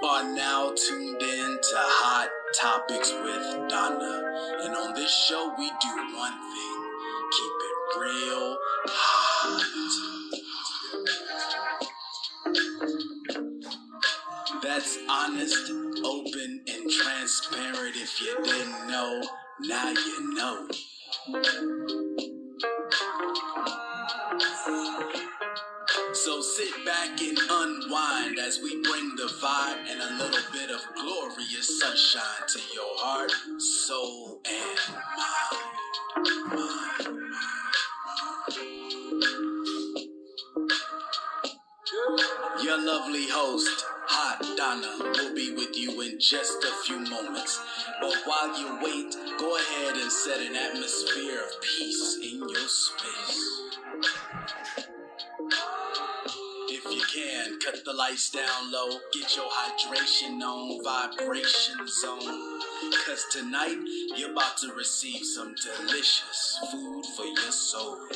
are now tuned in to Hot Topics with Donna. And on this show, we do one thing: keep it real hot. That's honest, open, and transparent. If you didn't know, now you know. So sit back and unwind as we bring the vibe and a little bit of glorious sunshine to your heart, soul, and mind. Your lovely host, Hot Donna, will be with you in just a few moments. But while you wait, go ahead and set an atmosphere of peace in your space. If you can, cut the lights down low, get your hydration on, vibration zone. Cause tonight, you're about to receive some delicious food for your soul.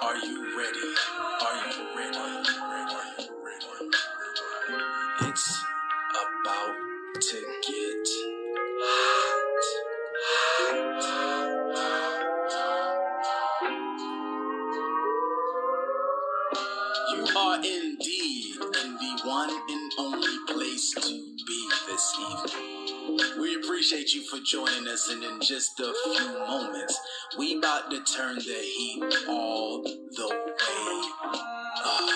Are you ready? Are you ready? It's about to get hot. You are indeed in the one and only place to be this evening. We appreciate you for joining us, and in just a few moments, we about to turn the heat all the way up.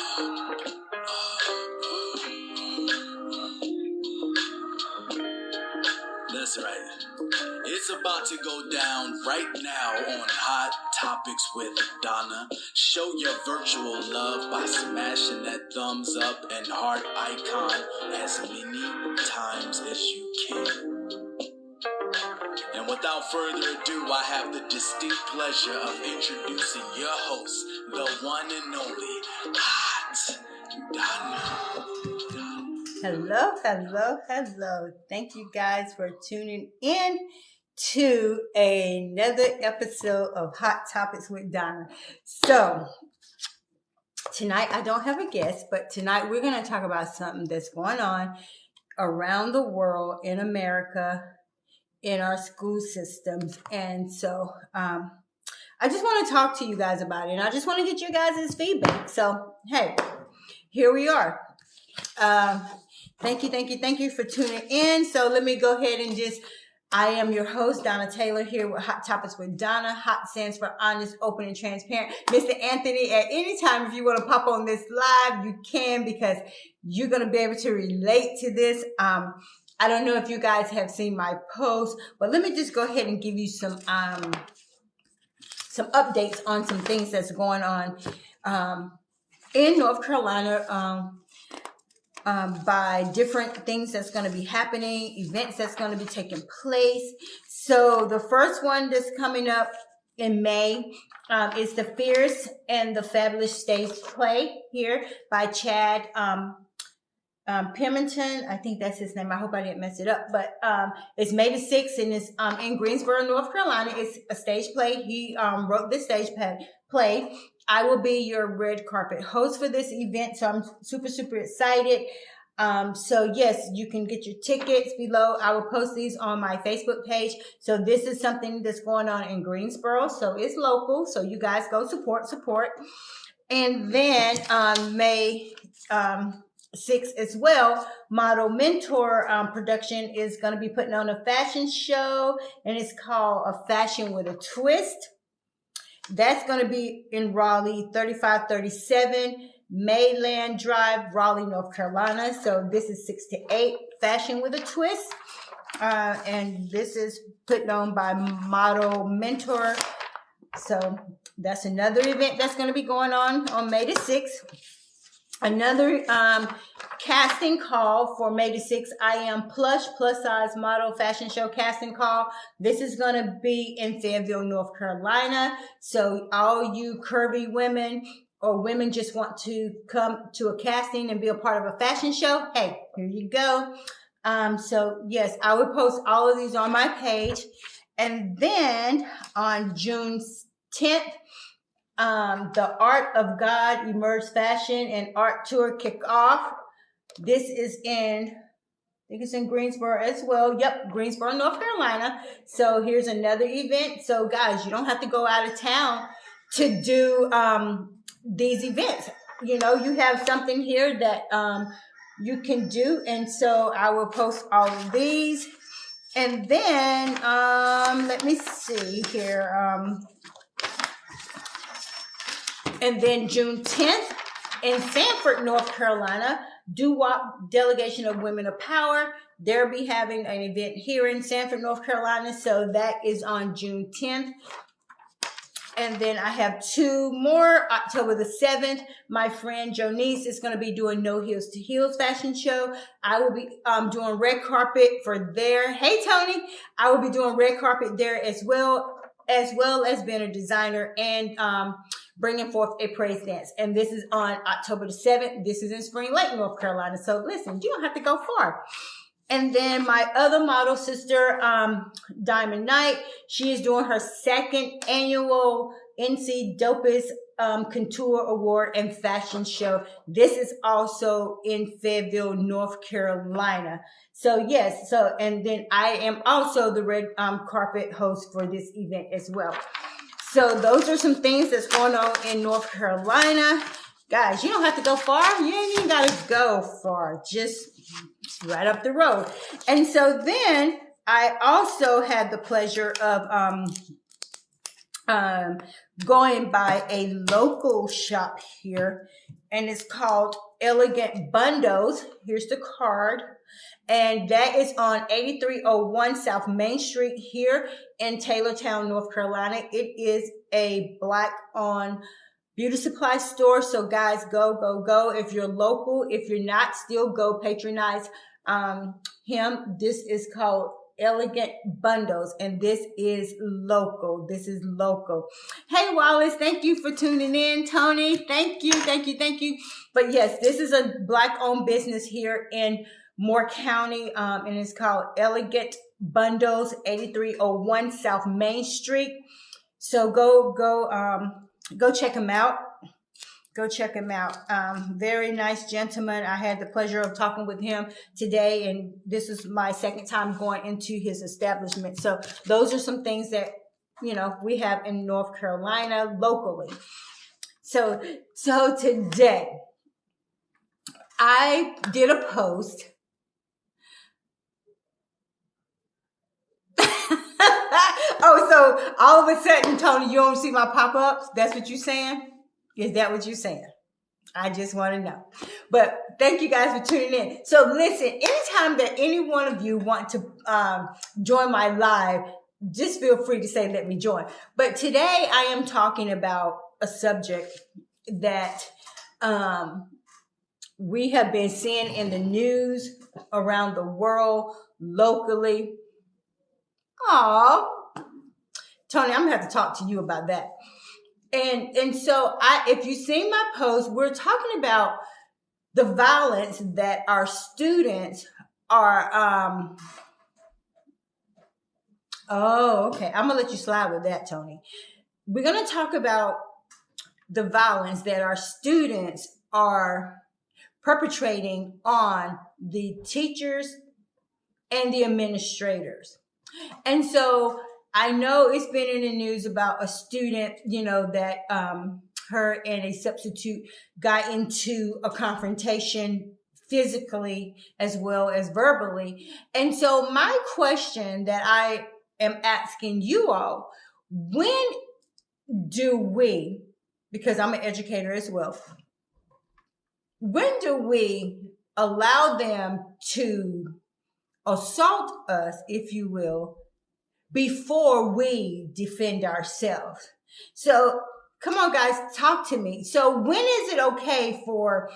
That's right. It's about to go down right now on Hot Topics with Donna. Show your virtual love by smashing that thumbs up and heart icon as many times as you can. And without further ado, I have the distinct pleasure of introducing your host, the one and only Hot Donna. Hello. Thank you guys for tuning in to another episode of Hot Topics with Donna. So, tonight I don't have a guest, but tonight we're going to talk about something that's going on around the world, in America, in our school systems. And so, I just want to talk to you guys about it, and I just want to get you guys' feedback. So, hey, here we are. Thank you for tuning in. So let me go ahead and I am your host, Donna Taylor, here with Hot Topics with Donna. Hot stands for honest, open, and transparent. Mr. Anthony, at any time, if you want to pop on this live, you can, because you're going to be able to relate to this. I don't know if you guys have seen my post, but let me just go ahead and give you some updates on some things that's going on in North Carolina, by different things that's going to be happening, events that's going to be taking place. So the first one that's coming up in May is the Fierce and the Fabulous stage play here by Chad Pemberton. I think that's his name. I hope I didn't mess it up. But it's May the 6th, and it's in Greensboro, North Carolina. It's a stage play. He wrote this stage play. I will be your red carpet host for this event, so I'm super excited. So yes, you can get your tickets below. I will post these on my Facebook page. So this is something that's going on in Greensboro, so it's local. So you guys go support. And then May 6th as well, Model Mentor production is going to be putting on a fashion show, and it's called A Fashion with a Twist. That's going to be in Raleigh, 3537 Mayland Drive, Raleigh, North Carolina. So this is 6 to 8, Fashion with a Twist. And this is put on by Model Mentor. So that's another event that's going to be going on May the 6th. Another casting call for May the 6th. I Am Plus size model fashion show casting call. This is going to be in Fayetteville, North Carolina. So all you curvy women or women just want to come to a casting and be a part of a fashion show, hey, here you go. So yes, I would post all of these on my page. And then on June 10th, the Art of God Emerge Fashion and Art Tour kick off. This is in, I think it's in Greensboro as well. Yep, Greensboro, North Carolina. So here's another event. So guys, you don't have to go out of town to do these events. You know, you have something here that you can do. And so I will post all of these. And then let me see here. And then June 10th in Sanford, North Carolina, Doo-Wop Delegation of Women of Power. They'll be having an event here in Sanford, North Carolina. So that is on June 10th. And then I have two more. October the 7th, my friend Jonice is going to be doing No Heels to Heels fashion show. I will be doing red carpet for there. Hey, Tony. I will be doing red carpet there as well as being a designer and bringing forth a praise dance. And this is on October the 7th. This is in Spring Lake, North Carolina. So listen, you don't have to go far. And then my other model sister, Diamond Knight, she is doing her second annual NC Dopest Couture Award and Fashion Show. This is also in Fayetteville, North Carolina. So yes, and then I am also the red carpet host for this event as well. So those are some things that's going on in North Carolina. Guys, you don't have to go far. You ain't even got to go far. Just right up the road. And so then I also had the pleasure of going by a local shop here, and it's called Elegant Bundles. Here's the card. And that is on 8301 South Main Street here in Taylortown, North Carolina. It is a Black-owned beauty supply store. So guys, go. If you're local, if you're not, still go patronize him. This is called Elegant Bundles, and this is local. Hey, Wallace, thank you for tuning in. Tony, thank you. But yes, this is a Black-owned business here in Moore County, and it's called Elegant Bundles, 8301 South Main Street. So go check him out. Very nice gentleman. I had the pleasure of talking with him today, and this is my second time going into his establishment. So those are some things that, you know, we have in North Carolina locally. So today I did a post. Oh, so all of a sudden, Tony, you don't see my pop-ups? That's what you're saying? Is that what you're saying? I just want to know. But thank you guys for tuning in. So listen, anytime that any one of you want to join my live, just feel free to say, let me join. But today I am talking about a subject that we have been seeing in the news around the world, locally. Oh, Tony, I'm going to have to talk to you about that. And so if you've seen my post, we're talking about the violence that our students are, okay. I'm going to let you slide with that, Tony. We're going to talk about the violence that our students are perpetrating on the teachers and the administrators. And so I know it's been in the news about a student, you know, that her and a substitute got into a confrontation physically as well as verbally. And so my question that I am asking you all, when do we, because I'm an educator as well, when do we allow them to assault us, if you will, before we defend ourselves? So come on, guys, talk to me. So when is it okay for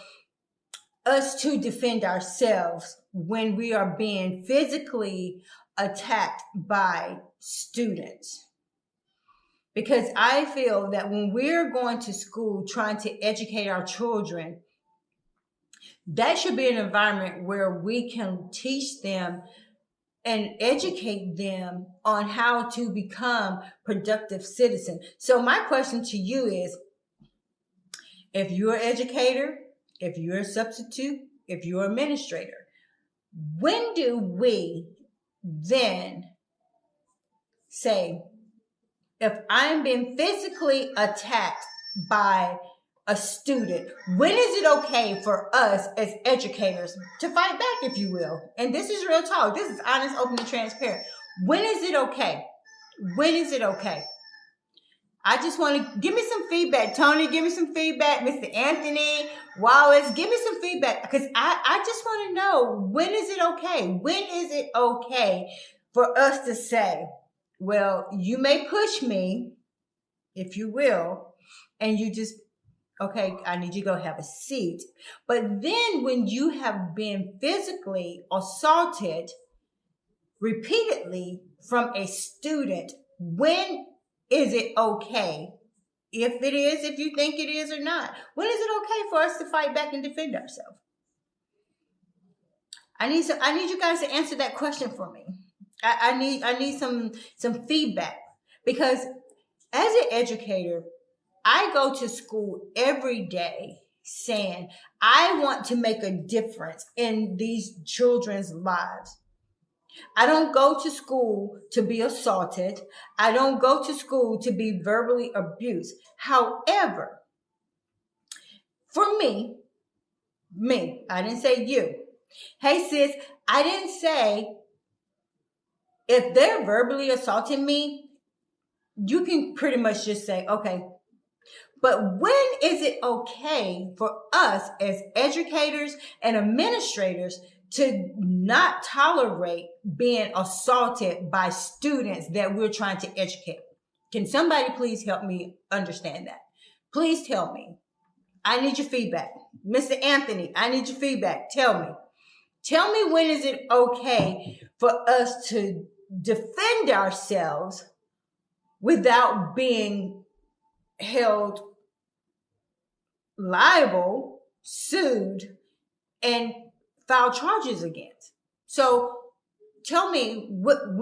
us to defend ourselves when we are being physically attacked by students? Because I feel that when we're going to school trying to educate our children, that should be an environment where we can teach them and educate them on how to become productive citizens. So my question to you is, If you're an educator, if you're a substitute, if you're an administrator, when do we then say, if I'm being physically attacked by a student, when is it okay for us as educators to fight back, if you will? And this is real talk. This is honest, open, and transparent. When is it okay? When is it okay? I just want to give me some feedback. Tony, give me some feedback. Mr. Anthony, Wallace, give me some feedback, because I just want to know, when is it okay? When is it okay for us to say, well, you may push me, if you will, and you just, okay, I need you to go have a seat. But then when you have been physically assaulted repeatedly from a student, when is it okay? If it is, if you think it is or not, when is it okay for us to fight back and defend ourselves? I need you guys to answer that question for me. I need some feedback, because as an educator, I go to school every day saying, I want to make a difference in these children's lives. I don't go to school to be assaulted. I don't go to school to be verbally abused. However, for me, I didn't say you. Hey sis, I didn't say if they're verbally assaulting me, you can pretty much just say, okay. But when is it okay for us as educators and administrators to not tolerate being assaulted by students that we're trying to educate? Can somebody please help me understand that? Please tell me. I need your feedback. Mr. Anthony, I need your feedback. Tell me. Tell me, when is it okay for us to defend ourselves without being held liable, sued, and file charges against? So tell me,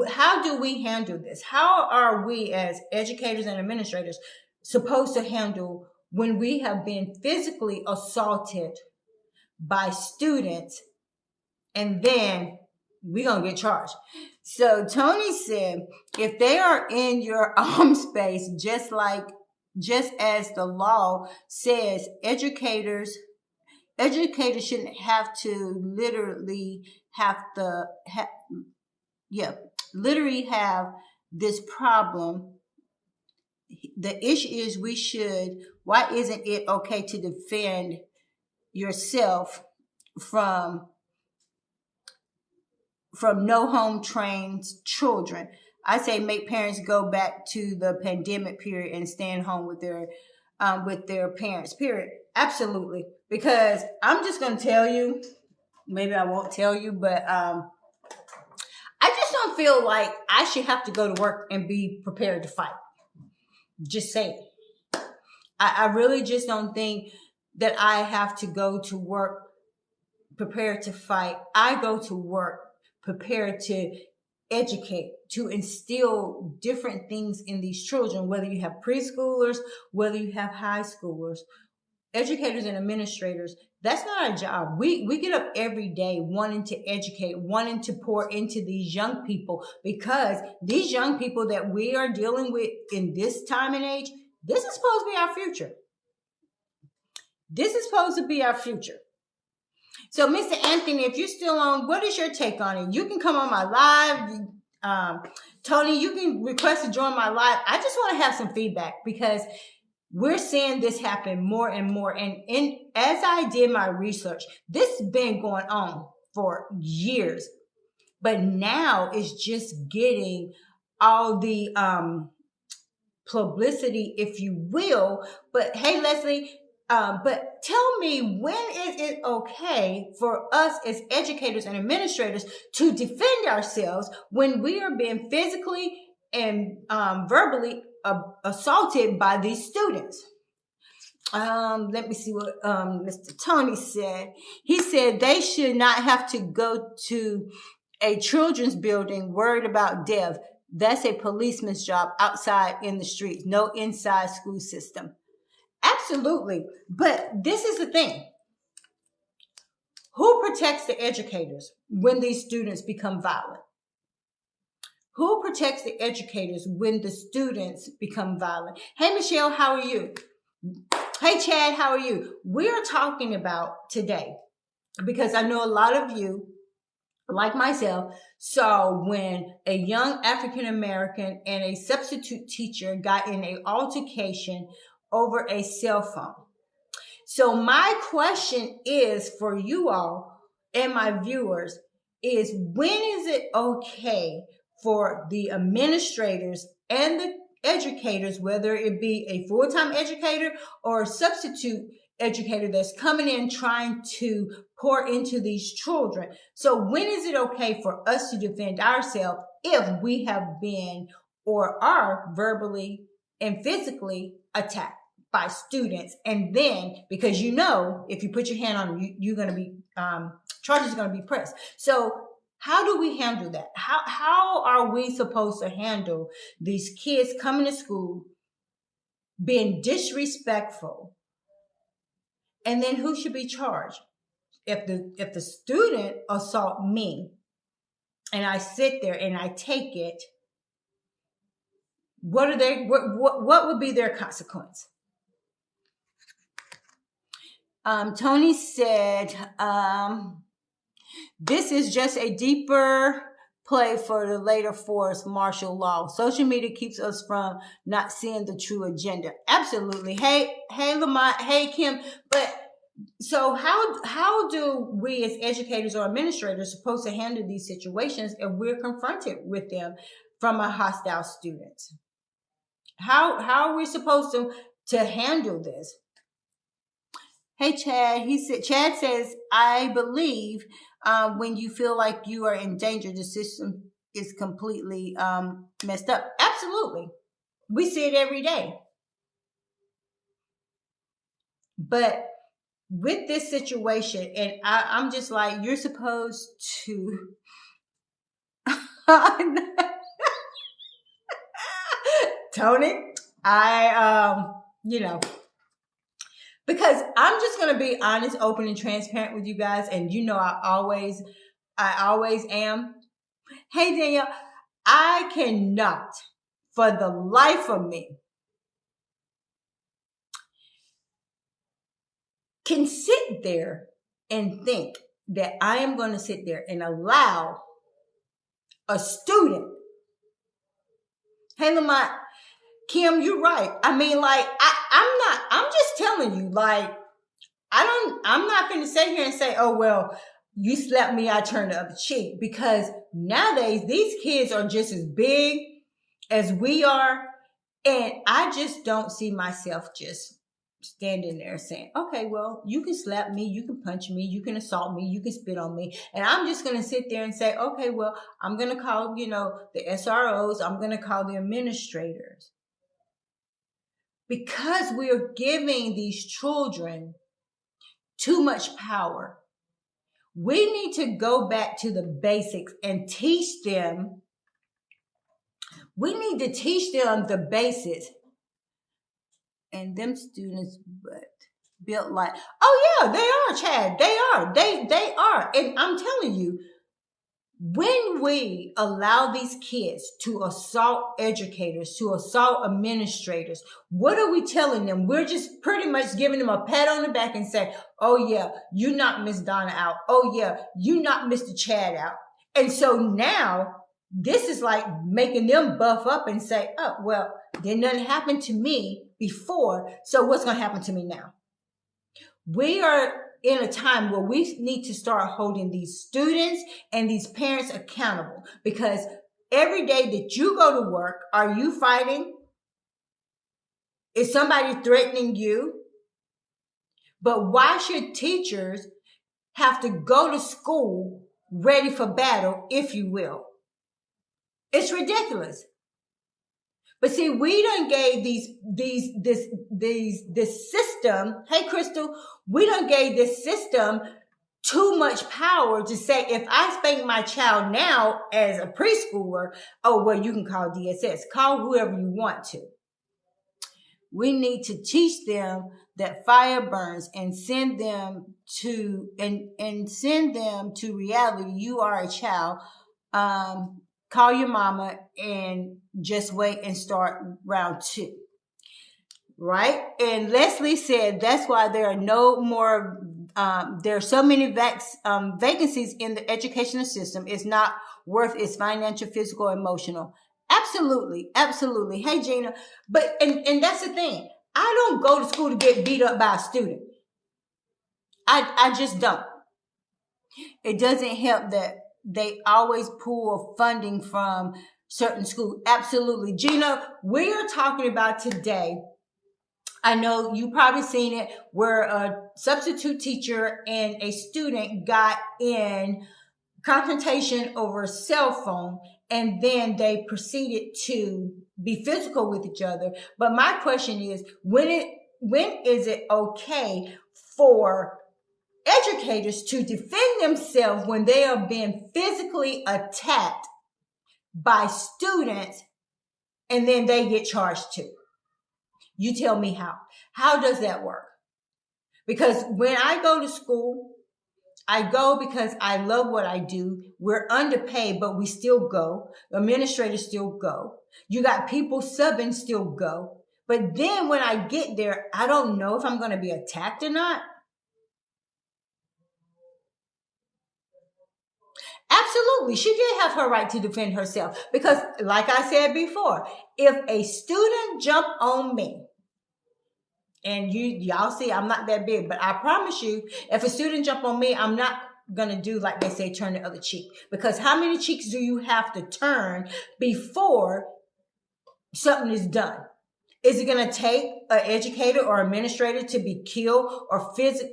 how do we handle this? How are we as educators and administrators supposed to handle when we have been physically assaulted by students and then we're going to get charged? So Tony said, if they are in your arm space, just as the law says, educators shouldn't have to literally have this problem. The issue is why isn't it okay to defend yourself from no home trained children? I say make parents go back to the pandemic period and stay home with their parents, period. Absolutely. Because I'm just going to tell you, maybe I won't tell you, but I just don't feel like I should have to go to work and be prepared to fight. Just saying. I really just don't think that I have to go to work prepared to fight. I go to work prepared to educate, to instill different things in these children, whether you have preschoolers, whether you have high schoolers, educators and administrators. That's not our job. We get up every day wanting to educate, wanting to pour into these young people, because these young people that we are dealing with in this time and age, this is supposed to be our future. This is supposed to be our future. So, Mr. Anthony, if you're still on, what is your take on it? You can come on my live. Tony, you can request to join my live. I just want to have some feedback, because we're seeing this happen more and more. And as I did my research, this has been going on for years. But now it's just getting all the publicity, if you will. But hey, Leslie, but tell me, when is it okay for us as educators and administrators to defend ourselves when we are being physically and verbally assaulted by these students? Let me see what Mr. Tony said. He said they should not have to go to a children's building worried about death. That's a policeman's job outside in the streets, no inside school system. Absolutely. But this is the thing. Who protects the educators when these students become violent? Who protects the educators when the students become violent? Hey, Michelle, how are you? Hey, Chad, how are you? We're talking about today, because I know a lot of you, like myself, saw when a young African American and a substitute teacher got in an altercation over a cell phone. So my question is for you all and my viewers is, when is it okay for the administrators and the educators, whether it be a full-time educator or a substitute educator that's coming in trying to pour into these children? So when is it okay for us to defend ourselves if we have been or are verbally and physically attacked by students? And then, because if you put your hand on them, you're going to be, charges are going to be pressed. So how do we handle that? How are we supposed to handle these kids coming to school being disrespectful? And then who should be charged? If the student assault me and I sit there and I take it, what would be their consequence? Tony said, this is just a deeper play for the later force martial law. Social media keeps us from not seeing the true agenda. Absolutely. Hey, Lamont. Hey, Kim. But so how do we as educators or administrators supposed to handle these situations if we're confronted with them from a hostile student? How are we supposed to handle this? Hey, Chad. Chad says, I believe when you feel like you are in danger, the system is completely messed up. Absolutely. We see it every day. But with this situation, and I'm just like, you're supposed to... Tony, because I'm just going to be honest, open, and transparent with you guys. And I always am. Hey, Danielle, I cannot for the life of me can sit there and think that I am going to sit there and allow a student. Hey, Lamont, Kim, you're right. I mean, like, I'm just telling you, like, I'm not going to sit here and say, oh, well, you slapped me, I turned the other cheek. Because nowadays, these kids are just as big as we are. And I just don't see myself just standing there saying, okay, well, you can slap me, you can punch me, you can assault me, you can spit on me. And I'm just going to sit there and say, okay, well, I'm going to call, the SROs, I'm going to call the administrators. Because we are giving these children too much power. We need to go back to the basics and teach them. We need to teach them the basics. And them students built like, oh yeah, they are, Chad. They are. And I'm telling you, when we allow these kids to assault educators, to assault administrators, what are we telling them? We're just pretty much giving them a pat on the back and say, oh yeah, you knocked Miss Donna out. Oh yeah, you knocked Mr. Chad out. And so now this is like making them buff up and say, oh, well, did nothing happen to me before, so what's going to happen to me now? We are in a time where we need to start holding these students and these parents accountable, because every day that you go to work, are you fighting? Is somebody threatening you? But why should teachers have to go to school ready for battle, if you will? It's ridiculous. But see, we done gave this system, hey Crystal, we done gave this system too much power to say, if I spank my child now as a preschooler, oh, well, you can call DSS, call whoever you want to. We need to teach them that fire burns and send them to reality. You are a child. Call your mama and just wait and start round 2. Right? And Leslie said that's why there are no more, there are so many vacancies in the educational system. It's not worth its financial, physical, emotional. Absolutely. Absolutely. Hey, Gina. But, and that's the thing. I don't go to school to get beat up by a student. I just don't. It doesn't help that they always pull funding from certain schools. Absolutely. Gina, we are talking about today, I know you probably seen it, where a substitute teacher and a student got in confrontation over a cell phone, and then they proceeded to be physical with each other. But my question is, when is it okay for educators to defend themselves when they are being physically attacked by students and then they get charged too? You tell me how. How does that work? Because when I go to school, I go because I love what I do. We're underpaid, but we still go. Administrators still go. You got people subbing still go. But then when I get there, I don't know if I'm going to be attacked or not. Absolutely. She did have her right to defend herself because, like I said before, if a student jump on me, and y'all see I'm not that big, but I promise you, if a student jump on me, I'm not going to do like they say, turn the other cheek. Because how many cheeks do you have to turn before something is done? Is it going to take an educator or administrator to be killed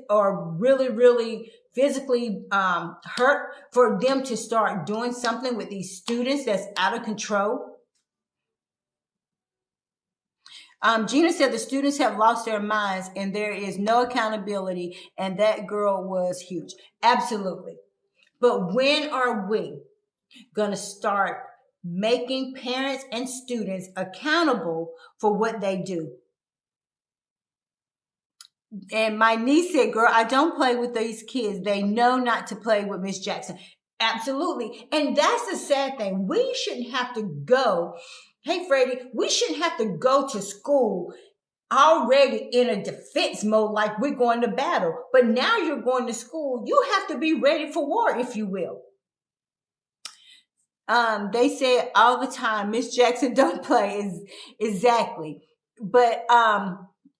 or really, really physically hurt for them to start doing something with these students that's out of control? Gina said the students have lost their minds and there is no accountability, and that girl was huge. Absolutely. But when are we going to start making parents and students accountable for what they do? And my niece said, girl, I don't play with these kids. They know not to play with Miss Jackson. Absolutely. And that's the sad thing. We shouldn't have to go. Hey, Freddie, we shouldn't have to go to school already in a defense mode like we're going to battle. But now you're going to school. You have to be ready for war, if you will. They say all the time, Miss Jackson don't play. Exactly. But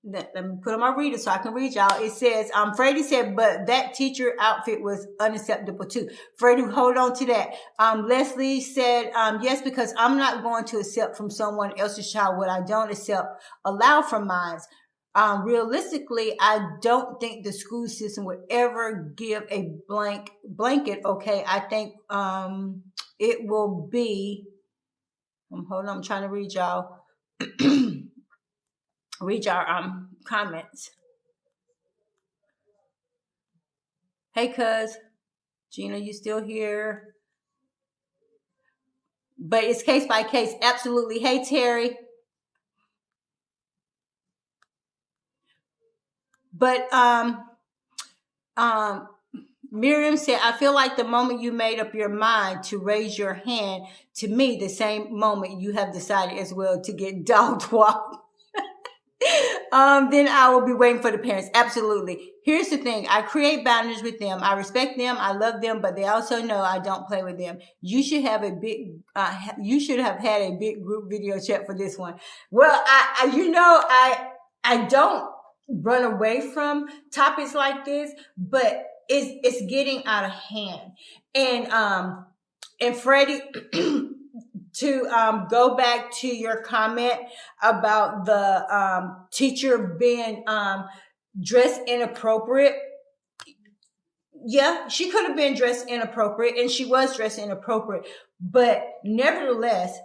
let me put on my reader so I can read y'all. It says, Freddie said, but that teacher outfit was unacceptable too. Freddie, hold on to that. Leslie said, yes, because I'm not going to accept from someone else's child what I don't allow from mine. Realistically, I don't think the school system would ever give a blanket. Okay. I think, it will be, hold on, I'm trying to read y'all. Read our comments. Hey, cuz. Gina, you still here? But it's case by case. Absolutely. Hey, Terry. But Miriam said, I feel like the moment you made up your mind to raise your hand to me, the same moment you have decided as well to get dog walked. Then I will be waiting for the parents. Absolutely. Here's the thing. I create boundaries with them. I respect them. I love them, but they also know I don't play with them. You should have had a big group video chat for this one. Well, I don't run away from topics like this, but it's getting out of hand. And Freddie, to go back to your comment about the teacher being dressed inappropriate. Yeah, she could have been dressed inappropriate, and she was dressed inappropriate. But nevertheless,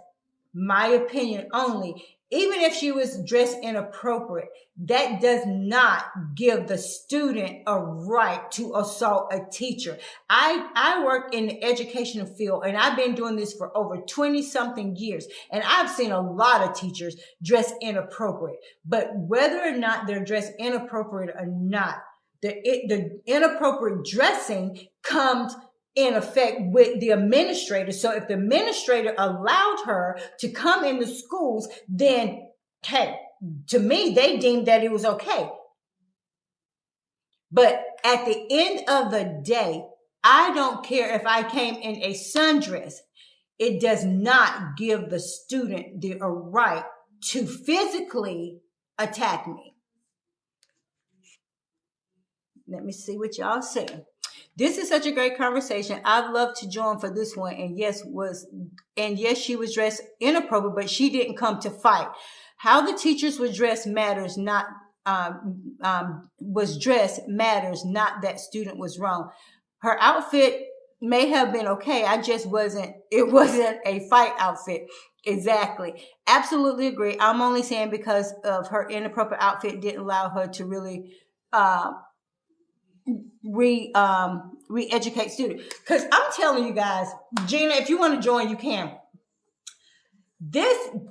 my opinion only, even if she was dressed inappropriate, that does not give the student a right to assault a teacher. I work in the educational field, and I've been doing this for over 20 something years. And I've seen a lot of teachers dress inappropriate, but whether or not they're dressed inappropriate or not, the inappropriate dressing comes in effect with the administrator. So if the administrator allowed her to come in the schools, then, hey, to me, they deemed that it was okay. But at the end of the day, I don't care if I came in a sundress. It does not give the student the right to physically attack me. Let me see what y'all say. This is such a great conversation. I'd love to join for this one. And yes, she was dressed inappropriate, but she didn't come to fight. How the teachers were dressed matters, not was dressed matters, not that student was wrong. Her outfit may have been okay. It wasn't a fight outfit. Exactly. Absolutely agree. I'm only saying because of her inappropriate outfit didn't allow her to really re-educate students. Because I'm telling you guys, Gina, if you want to join, you can.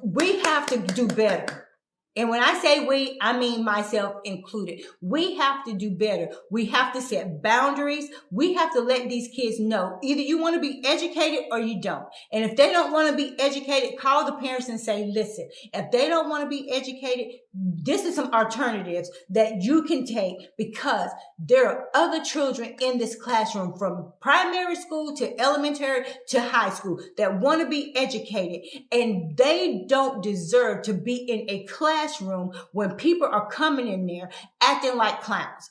We have to do better. And when I say we, I mean myself included. We have to do better. We have to set boundaries. We have to let these kids know either you want to be educated or you don't. And if they don't want to be educated, call the parents and say, listen, if they don't want to be educated, this is some alternatives that you can take, because there are other children in this classroom from primary school to elementary to high school that want to be educated, and they don't deserve to be in a classroom when people are coming in there acting like clowns.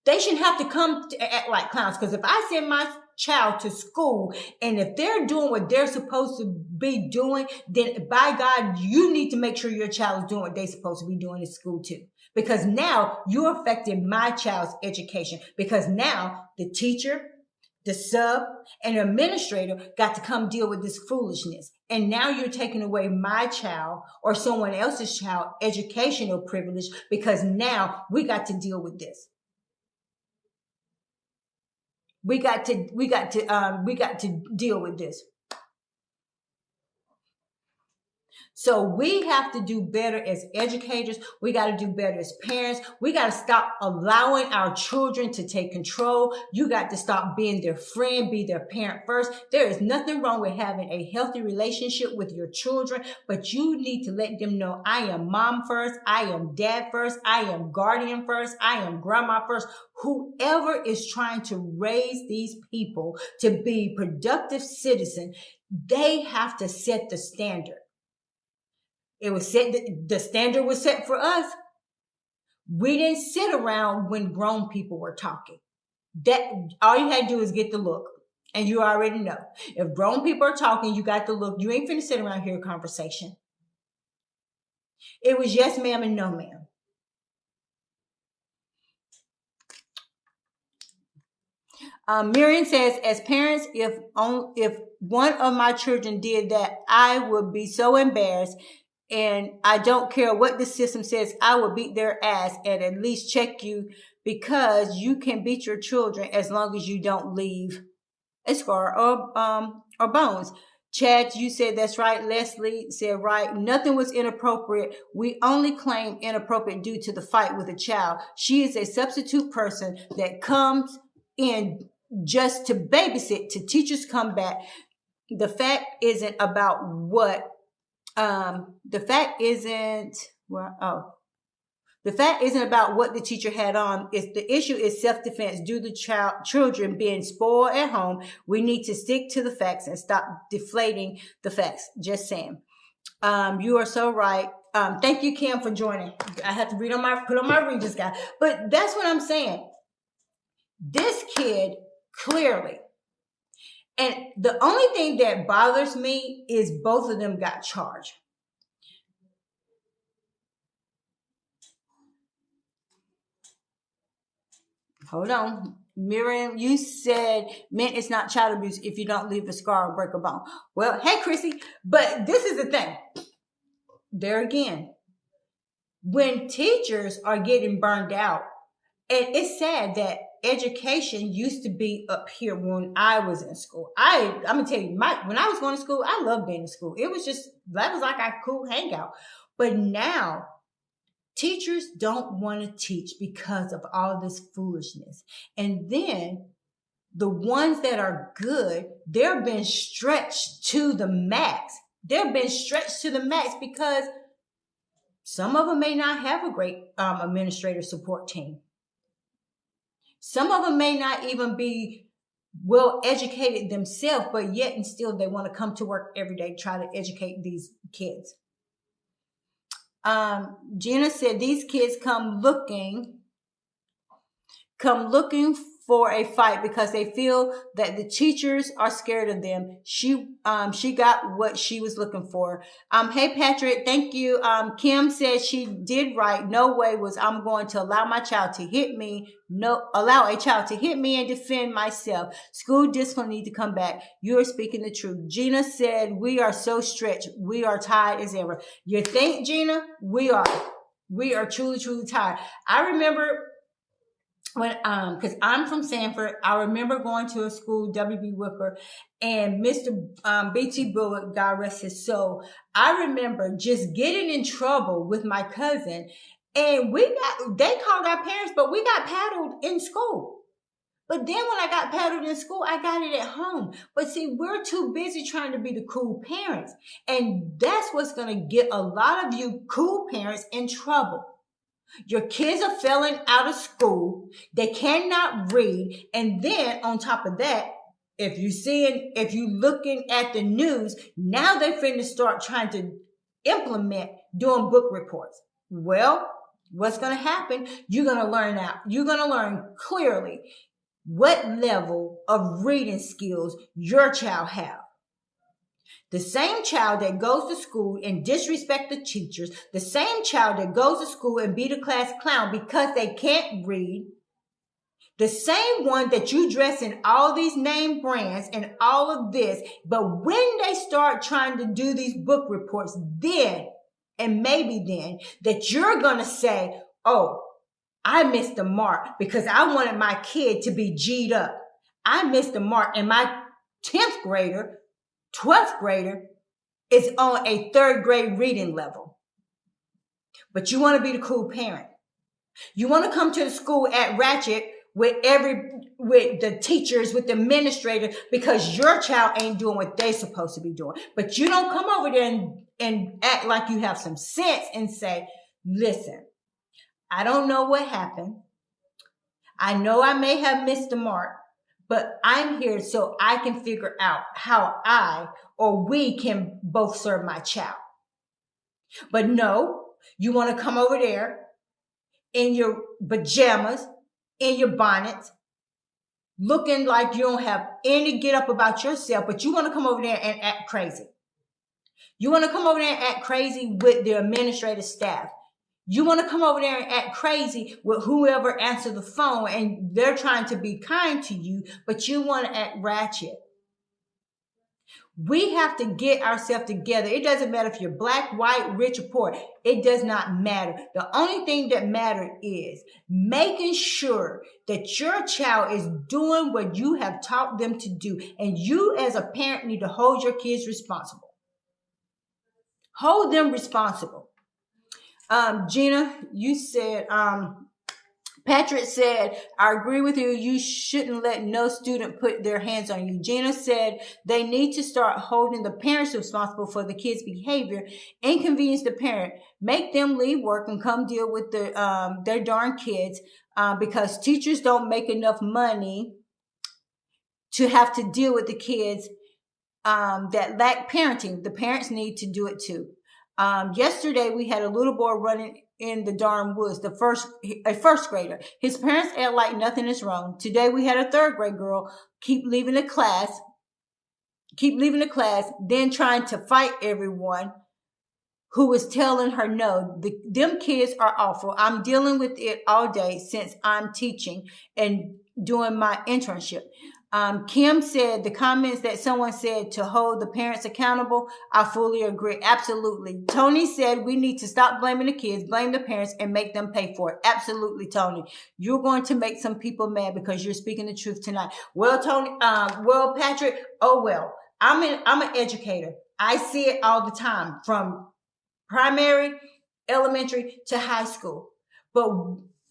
They shouldn't have to come to act like clowns, because if I send my child to school and if they're doing what they're supposed to be doing, then by God, you need to make sure your child is doing what they're supposed to be doing at school too. Because now you're affecting my child's education, because now the teacher, the sub, and the administrator got to come deal with this foolishness. And now you're taking away my child or someone else's child educational privilege, because now we got to deal with this. We got to deal with this. So we have to do better as educators. We got to do better as parents. We got to stop allowing our children to take control. You got to stop being their friend, be their parent first. There is nothing wrong with having a healthy relationship with your children, but you need to let them know, I am mom first, I am dad first, I am guardian first, I am grandma first. Whoever is trying to raise these people to be productive citizens, they have to set the standard. It was set, the standard was set for us. We didn't sit around when grown people were talking. That all you had to do is get the look. And you already know. If grown people are talking, you got the look. You ain't finna sit around here a conversation. It was yes, ma'am, and no, ma'am. Miriam says, as parents, if one of my children did that, I would be so embarrassed. And I don't care what the system says, I will beat their ass and at least check you, because you can beat your children as long as you don't leave a scar or bones. Chad, you said that's right. Leslie said right. Nothing was inappropriate. We only claim inappropriate due to the fight with a child. She is a substitute person that comes in just to babysit, to teachers come back. The fact isn't about what the fact isn't about what the teacher had on. The issue is self-defense due to children being spoiled at home. We need to stick to the facts and stop deflating the facts. Just saying. You are so right. Thank you, Kim, for joining. I have to put on my Regis guy. But that's what I'm saying. This kid clearly. And the only thing that bothers me is both of them got charged. Hold on. Miriam, you said, man, it's not child abuse if you don't leave a scar or break a bone. Well, hey, Chrissy, but this is the thing. there again, when teachers are getting burned out, and it's sad that education used to be up here when I was in school. I'm gonna tell you, when I was going to school, I loved being in school. It was just, that was like our cool hangout. But now teachers don't want to teach because of all this foolishness. And then the ones that are good, they're been stretched to the max. They've been stretched to the max because some of them may not have a great administrative support team. Some of them may not even be well educated themselves, but yet and still they want to come to work every day, try to educate these kids. Gina said these kids come looking for a fight because they feel that the teachers are scared of them. She got what she was looking for. Hey Patrick, thank you. Kim said she did right. No way was I'm going to allow my child to hit me. Allow a child to hit me and defend myself. School discipline need to come back. You are speaking the truth. Gina said we are so stretched. We are tired as ever. You think, Gina? We are truly, truly tired. I remember when because I'm from Sanford, I remember going to a school, W.B. Wicker, and Mr. B.T. Bullock, God rest his soul. I remember just getting in trouble with my cousin, and they called our parents, but we got paddled in school. But then when I got paddled in school, I got it at home. But see, we're too busy trying to be the cool parents, and that's what's going to get a lot of you cool parents in trouble. Your kids are failing out of school. They cannot read. And then on top of that, if you looking at the news, now they're finna start trying to implement doing book reports. Well, what's going to happen? You're going to learn clearly what level of reading skills your child have. The same child that goes to school and disrespect the teachers, the same child that goes to school and be the class clown because they can't read, the same one that you dress in all these name brands and all of this, but when they start trying to do these book reports, then, and maybe then, that you're going to say, oh, I missed the mark because I wanted my kid to be G'd up. I missed the mark, and my 10th grader, 12th grader is on a 3rd grade reading level. But you want to be the cool parent. You want to come to the school at ratchet with the teachers, with the administrator, because your child ain't doing what they're supposed to be doing. But you don't come over there and act like you have some sense and say, listen, I don't know what happened. I know I may have missed the mark, but I'm here so I can figure out how I or we can both serve my child. But no, you want to come over there in your pajamas, in your bonnets, looking like you don't have any get up about yourself, but you want to come over there and act crazy. You want to come over there and act crazy with the administrative staff. You want to come over there and act crazy with whoever answers the phone, and they're trying to be kind to you, but you want to act ratchet. We have to get ourselves together. It doesn't matter if you're black, white, rich, or poor. It does not matter. The only thing that matters is making sure that your child is doing what you have taught them to do. And you as a parent need to hold your kids responsible. Hold them responsible. Gina, you said, Patrick said, I agree with you. You shouldn't let no student put their hands on you. Gina said they need to start holding the parents responsible for the kids' behavior. Inconvenience the parent. Make them leave work and come deal with their darn kids, because teachers don't make enough money to have to deal with the kids that lack parenting. The parents need to do it too. Yesterday we had a little boy running in the darn woods, a first grader. His parents act like nothing is wrong. Today we had a 3rd grade girl keep leaving the class, then trying to fight everyone who was telling her no. Them kids are awful. I'm dealing with it all day since I'm teaching and doing my internship. Kim said the comments that someone said to hold the parents accountable, I fully agree. Absolutely. Tony said we need to stop blaming the kids, blame the parents, and make them pay for it. Absolutely, Tony. You're going to make some people mad because you're speaking the truth tonight. Well, Tony, Patrick, oh well. I'm an educator. I see it all the time from primary, elementary to high school. But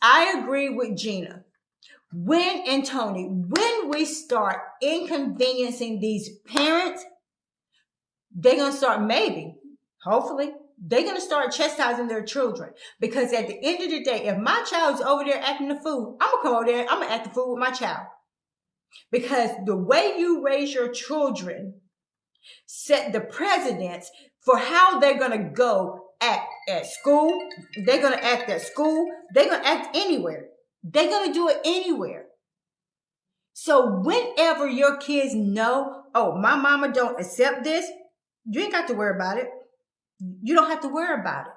I agree with Gina. And Tony, when we start inconveniencing these parents, they're going to start hopefully, they're going to start chastising their children. Because at the end of the day, if my child's over there acting the fool, I'm going to come over there, I'm going to act the fool with my child. Because the way you raise your children set the precedence for how they're going to go act at school. They're going to act at school. They're going to act anywhere. They're going to do it anywhere. So whenever your kids know, oh, my mama don't accept this, you ain't got to worry about it. You don't have to worry about it.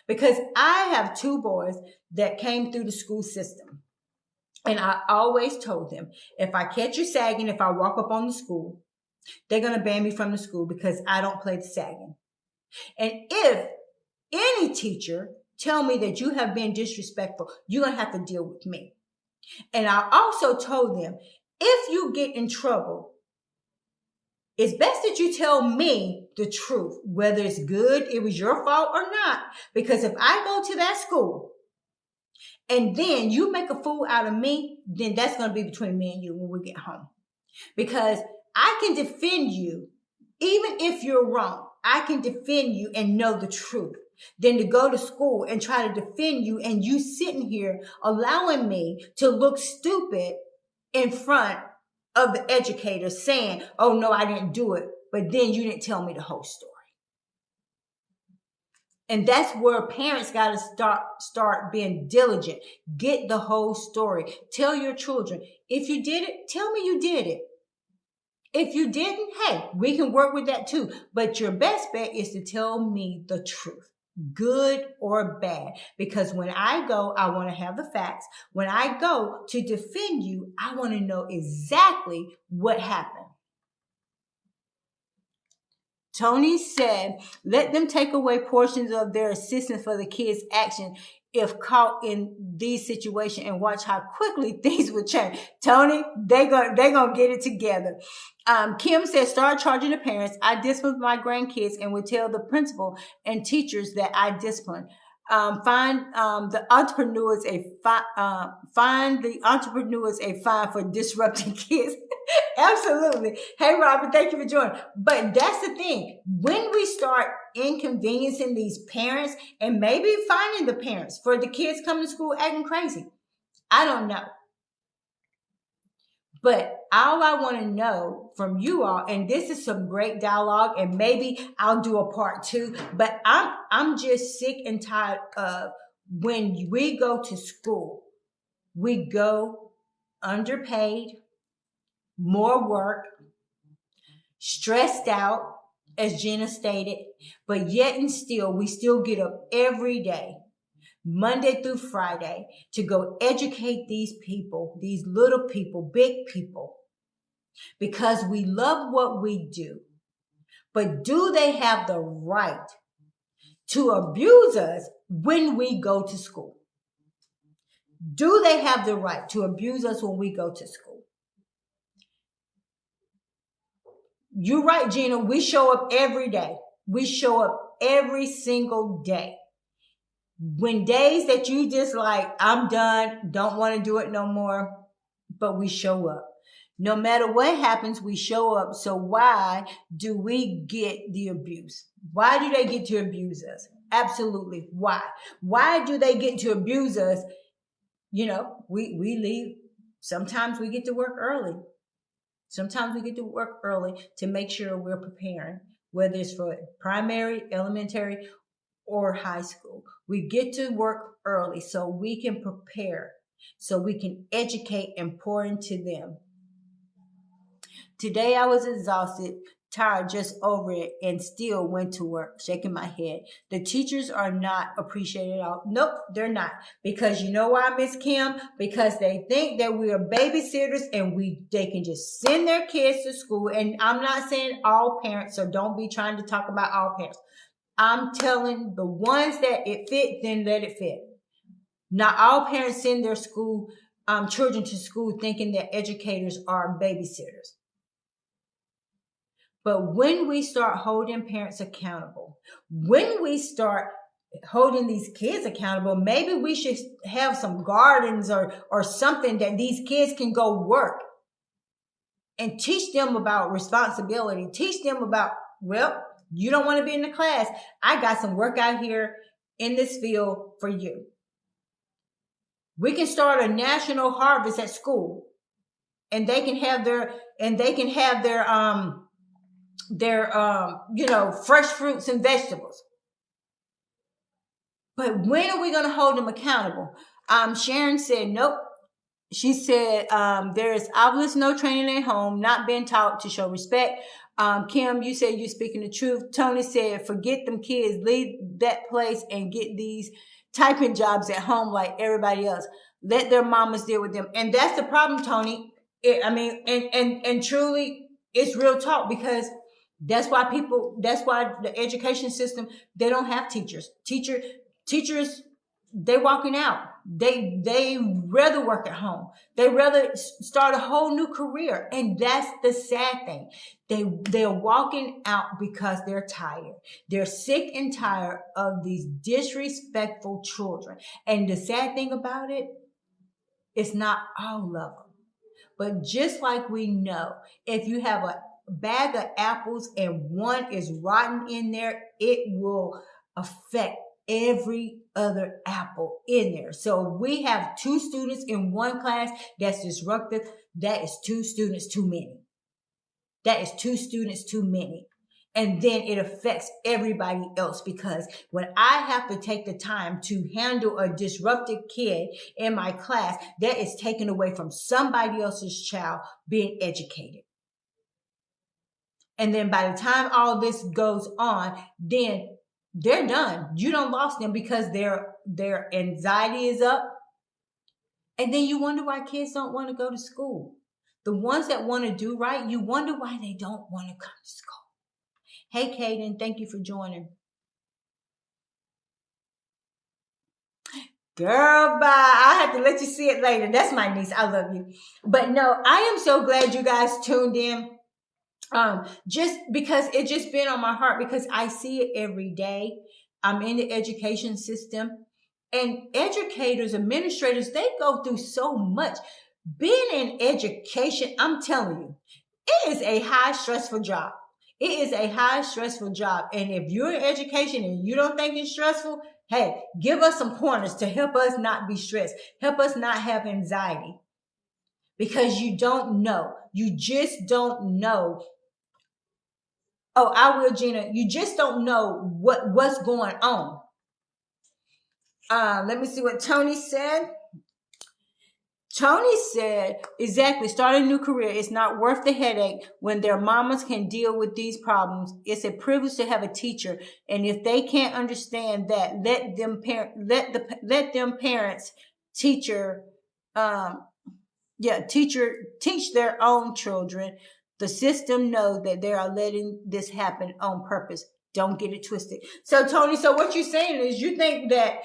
Because I have 2 boys that came through the school system. And I always told them, if I catch you sagging, if I walk up on the school, they're going to ban me from the school because I don't play the sagging. And if any teacher tell me that you have been disrespectful, you're going to have to deal with me. And I also told them, if you get in trouble, it's best that you tell me the truth, whether it's good, it was your fault or not. Because if I go to that school and then you make a fool out of me, then that's going to be between me and you when we get home. Because I can defend you, even if you're wrong. I can defend you and know the truth. Than to go to school and try to defend you and you sitting here allowing me to look stupid in front of the educator saying, oh, no, I didn't do it. But then you didn't tell me the whole story. And that's where parents got to start being diligent. Get the whole story. Tell your children, if you did it, tell me you did it. If you didn't, hey, we can work with that too. But your best bet is to tell me the truth, good or bad. Because when I go, I want to have the facts. When I go to defend you, I want to know exactly what happened. Tony said, let them take away portions of their assistance for the kids' action if caught in these situations and watch how quickly things would change. Tony, they gonna get it together. Kim said, start charging the parents. I discipline my grandkids and would tell the principal and teachers that I discipline. Find the entrepreneurs a fine for disrupting kids. Absolutely. Hey, Robert, thank you for joining. But that's the thing. When we start inconveniencing these parents and maybe finding the parents for the kids coming to school acting crazy, I don't know. But all I want to know from you all, and this is some great dialogue, and maybe I'll do a part 2, but I'm just sick and tired of when we go to school, we go underpaid, more work, stressed out, as Gina stated, but yet and still, we still get up every day, Monday through Friday, to go educate these people, these little people, big people, because we love what we do. But do they have the right to abuse us when we go to school? Do they have the right to abuse us when we go to school? You're right, Gina. We show up every day. We show up every single day. When days that you just like, I'm done, don't want to do it no more, but we show up. No matter what happens, we show up. So why do we get the abuse? Why do they get to abuse us? Absolutely. Why? Why do they get to abuse us? You know, we leave. Sometimes we get to work early. Sometimes we get to work early to make sure we're preparing, whether it's for primary, elementary, or high school. We get to work early so we can prepare, so we can educate and pour into them. Today I was exhausted. tired just over it and still went to work, shaking my head. The teachers are not appreciated at all. Nope, they're not. Because you know why, Miss Kim? Because they think that we are babysitters and they can just send their kids to school. And I'm not saying all parents, so don't be trying to talk about all parents. I'm telling the ones that it fit, then let it fit. Not all parents send their children to school thinking that educators are babysitters. But when we start holding parents accountable, when we start holding these kids accountable, maybe we should have some gardens or something that these kids can go work and teach them about responsibility. Teach them about, well, you don't want to be in the class. I got some work out here in this field for you. We can start a national harvest at school, and they can have their fresh fruits and vegetables. But when are we going to hold them accountable? Sharon said, nope. She said, there is obviously no training at home, not being taught to show respect. Kim, you said you're speaking the truth. Tony said, forget them kids, leave that place and get these typing jobs at home like everybody else. Let their mamas deal with them. And that's the problem, Tony. And truly, it's real talk, because that's why the education system, they don't have teachers. Teachers, they walking out. They rather work at home. They rather start a whole new career. And that's the sad thing. They're walking out because they're tired. They're sick and tired of these disrespectful children. And the sad thing about it, it's not all of them. But just like we know, if you have a bag of apples and one is rotten in there, it will affect every other apple in there. So we have 2 students in one class that's disruptive. That is 2 students too many. That is 2 students too many. And then it affects everybody else, because when I have to take the time to handle a disruptive kid in my class, that is taken away from somebody else's child being educated. And then by the time all this goes on, then they're done. You done lost them, because their anxiety is up. And then you wonder why kids don't want to go to school. The ones that want to do right, you wonder why they don't want to come to school. Hey, Kaden, thank you for joining. Girl, bye. I have to let you see it later. That's my niece. I love you. But no, I am so glad you guys tuned in. Just because it just been on my heart, because I see it every day. I'm in the education system, and educators, administrators, they go through so much. Being in education, I'm telling you, it is a high stressful job. It is a high stressful job. And if you're in education and you don't think it's stressful, hey, give us some pointers to help us not be stressed. Help us not have anxiety. Because you don't know. You just don't know. Oh, I will, Gina. You just don't know what's going on. Let me see what Tony said. Tony said, exactly, start a new career. It's not worth the headache when their mamas can deal with these problems. It's a privilege to have a teacher. And if they can't understand that, let them parents, teach their own children. The system knows that they are letting this happen on purpose. Don't get it twisted. So Tony, so what you're saying is you think that,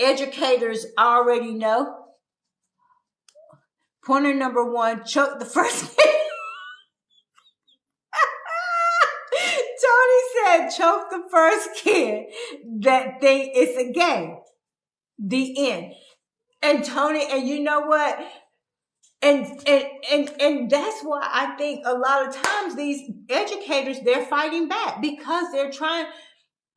educators already know? Pointer number 1, choke the first kid. Tony said, choke the first kid. That thing is a game. The end. And Tony, and you know what? And that's why I think a lot of times these educators, they're fighting back, because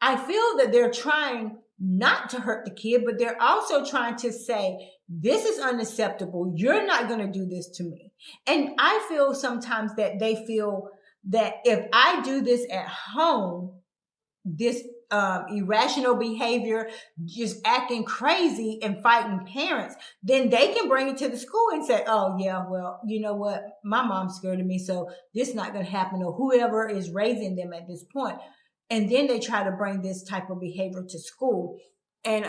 I feel that they're trying not to hurt the kid, but they're also trying to say, this is unacceptable. You're not going to do this to me. And I feel sometimes that they feel that if I do this at home, this irrational behavior, just acting crazy and fighting parents, then they can bring it to the school and say, oh yeah, well, you know what? My mom's scared of me, so this is not going to happen, or whoever is raising them at this point. And then they try to bring this type of behavior to school. And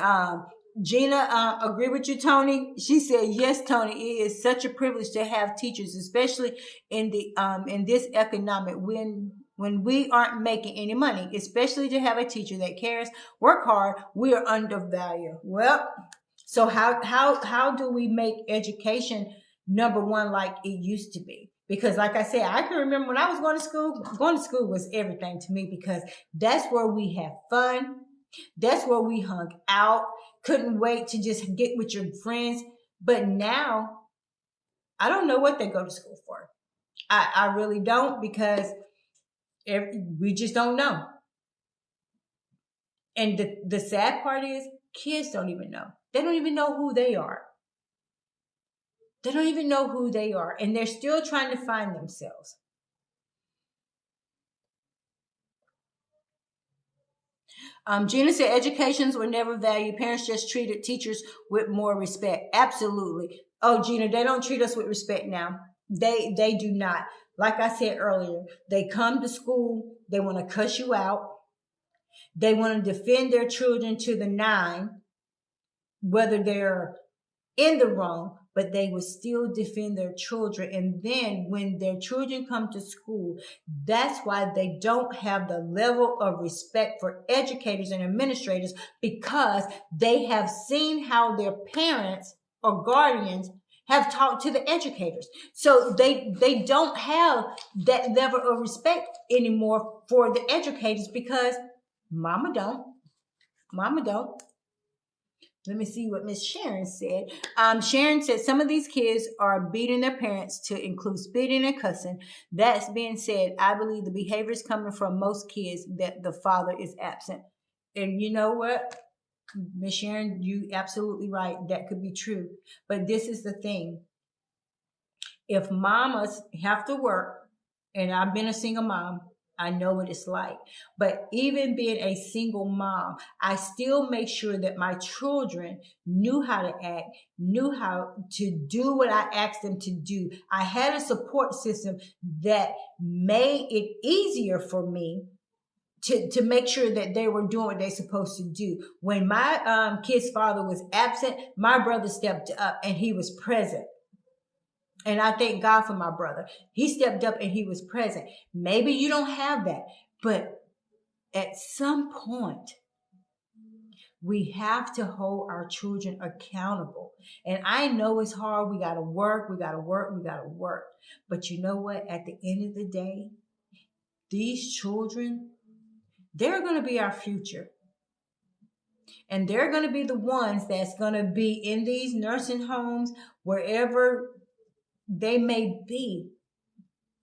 Gina, agree with you, Tony. She said, yes, Tony, it is such a privilege to have teachers, especially in the in this economic when we aren't making any money, especially to have a teacher that cares, work hard. We are undervalued. Well, so how do we make education number one like it used to be? Because like I said, I can remember when I was going to school was everything to me, because that's where we had fun. That's where we hung out. Couldn't wait to just get with your friends. But now, I don't know what they go to school for. I really don't, because we just don't know. And the sad part is, kids don't even know. They don't even know who they are. They don't even know who they are. And they're still trying to find themselves. Gina said, educations were never valued. Parents just treated teachers with more respect. Absolutely. Oh, Gina, they don't treat us with respect now. They do not. Like I said earlier, they come to school, they want to cuss you out. They want to defend their children to the nine, whether they're in the wrong, but they will still defend their children. And then when their children come to school, that's why they don't have the level of respect for educators and administrators, because they have seen how their parents or guardians have talked to the educators. So they don't have that level of respect anymore for the educators, because mama don't. Let me see what Miss Sharon said. Sharon said some of these kids are beating their parents, to include spitting and cussing. That's being said, I believe the behavior is coming from most kids that the father is absent. And you know what, Miss Sharon, you absolutely right. That could be true. But this is the thing. If mamas have to work, and I've been a single mom, I know what it's like. But even being a single mom, I still make sure that my children knew how to act, knew how to do what I asked them to do. I had a support system that made it easier for me to make sure that they were doing what they're supposed to do. When my kid's father was absent, my brother stepped up and he was present. And I thank God for my brother. He stepped up and he was present. Maybe you don't have that, but at some point, we have to hold our children accountable. And I know it's hard. We got to work. But you know what? At the end of the day, these children, they're going to be our future. And they're going to be the ones that's going to be in these nursing homes, wherever they may be.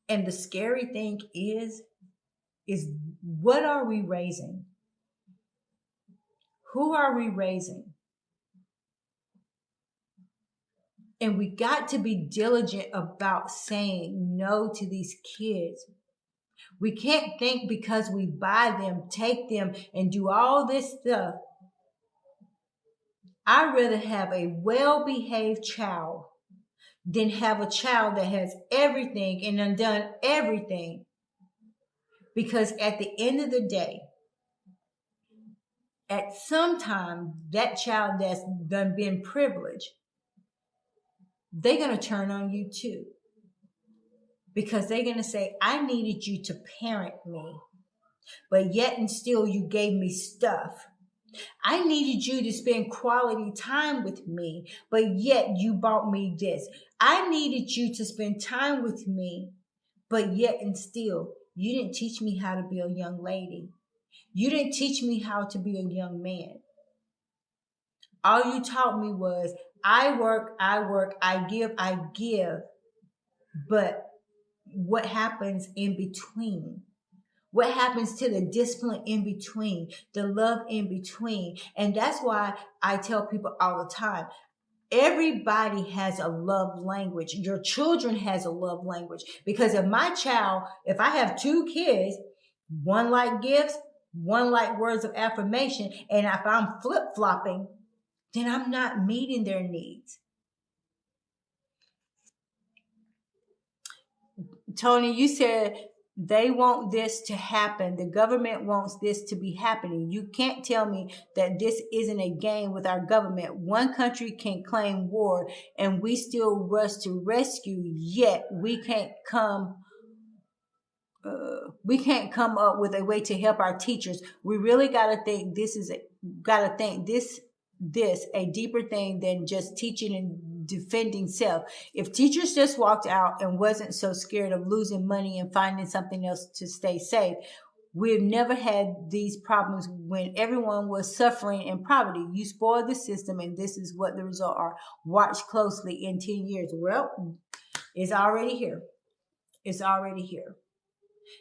And the scary thing is what are we raising? Who are we raising? And we got to be diligent about saying no to these kids. We can't think because we buy them, take them, and do all this stuff. I'd rather have a well-behaved child than have a child that has everything and undone everything. Because at the end of the day, at some time, that child that's done been privileged, they're going to turn on you too. Because they're going to say, I needed you to parent me, but yet and still you gave me stuff. I needed you to spend quality time with me, but yet you bought me this. I needed you to spend time with me, but yet and still you didn't teach me how to be a young lady. You didn't teach me how to be a young man. All you taught me was I work, I give. But what happens in between? What happens to the discipline in between, the love in between? And that's why I tell people all the time, everybody has a love language. Your children has a love language. Because if I have two kids, one like gifts, one like words of affirmation, and if I'm flip-flopping, then I'm not meeting their needs. Tony, you said they want this to happen. The government wants this to be happening. You can't tell me that this isn't a game with our government. One country can claim war and we still rush to rescue, yet we can't come up with a way to help our teachers. We really got to think this a deeper thing than just teaching and defending self. If teachers just walked out and wasn't so scared of losing money and finding something else to stay safe, we've never had these problems when everyone was suffering in poverty. You spoil the system, and this is what the result are. Watch closely in 10 years. Well, it's already here. It's already here.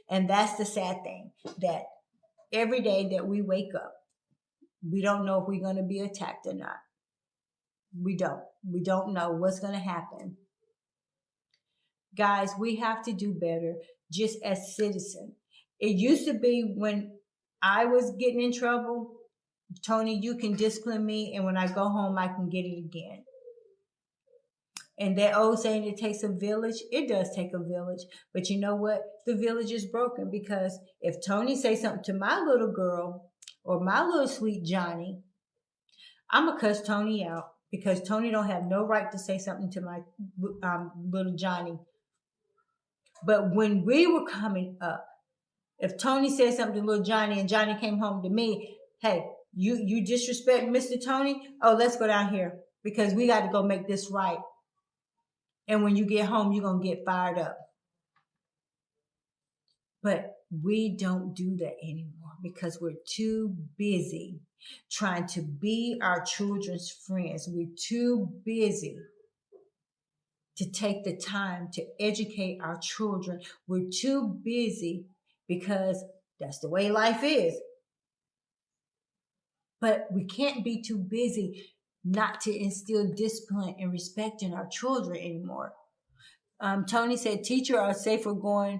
And that's the sad thing, that every day that we wake up, we don't know if we're going to be attacked or not. We don't know what's going to happen. Guys, we have to do better just as citizens. It used to be when I was getting in trouble, Tony, you can discipline me, and when I go home, I can get it again. And that old saying, it takes a village, it does take a village. But you know what? The village is broken, because if Tony say something to my little girl or my little sweet Johnny, I'm going to cuss Tony out, because Tony don't have no right to say something to my little Johnny. But when we were coming up, if Tony said something to little Johnny and Johnny came home to me, hey, you disrespect Mr. Tony? Oh, let's go down here, because we got to go make this right. And when you get home, you're going to get fired up. But we don't do that anymore, because we're too busy trying to be our children's friends. We're too busy to take the time to educate our children. We're too busy, because that's the way life is. But we can't be too busy not to instill discipline and respect in our children anymore. Tony said teachers are safer going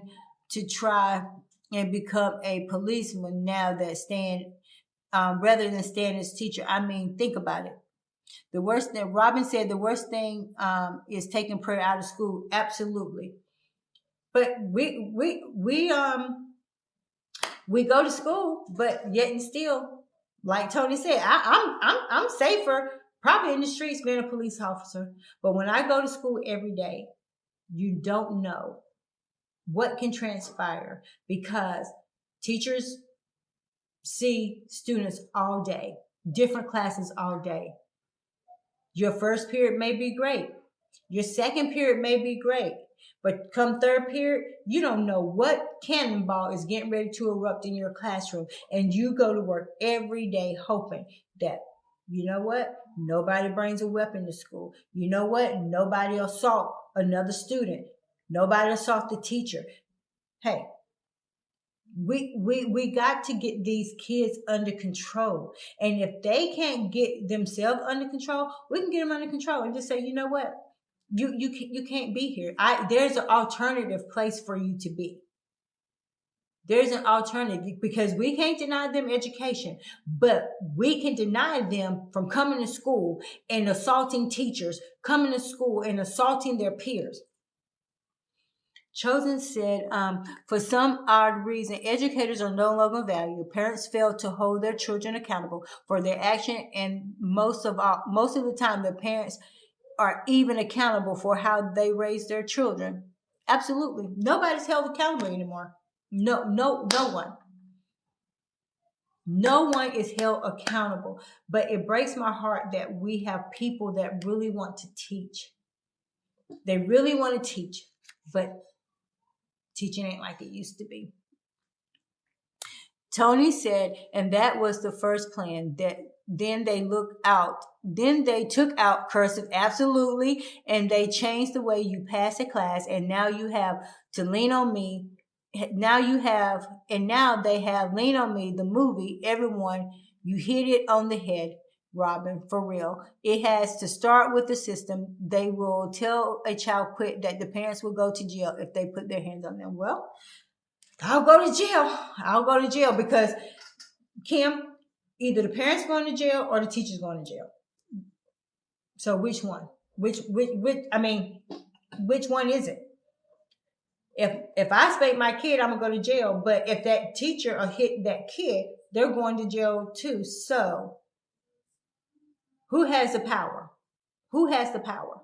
to try and become a policeman now that rather than staying as teacher. I mean, think about it. The worst thing, Robin said, the worst thing is taking prayer out of school. Absolutely. But we go to school, but yet and still, like Tony said, I'm safer probably in the streets being a police officer. But when I go to school every day, you don't know what can transpire, because teachers see students all day, different classes all day. Your first period may be great. Your second period may be great. But come third period, you don't know what cannonball is getting ready to erupt in your classroom. And you go to work every day hoping that, you know what? Nobody brings a weapon to school. You know what? Nobody assault another student. Nobody assault the teacher. Hey, we got to get these kids under control. And if they can't get themselves under control, we can get them under control and just say, you know what? You can't be here. There's an alternative place for you to be. There's an alternative, because we can't deny them education, but we can deny them from coming to school and assaulting teachers, coming to school and assaulting their peers. Chosen said, for some odd reason, educators are no longer valued. Parents fail to hold their children accountable for their action, and most of the time, the parents are even accountable for how they raise their children. Absolutely. Nobody's held accountable anymore. No one. No one is held accountable. But it breaks my heart that we have people that really want to teach. They really want to teach, but teaching ain't like it used to be. Tony said, and that was the first plan, that then they took out cursive, absolutely, and they changed the way you pass a class, and now you have to lean on me. Now they have Lean on Me, the movie. Everyone, you hit it on the head, Robin, for real. It has to start with the system. They will tell a child quit that the parents will go to jail if they put their hands on them. Well, I'll go to jail because Kim, either the parents going to jail or the teacher's going to jail. So which one? Which one is it? If I spank my kid, I'm gonna go to jail. But if that teacher or hit that kid, they're going to jail too. So who has the power? Who has the power?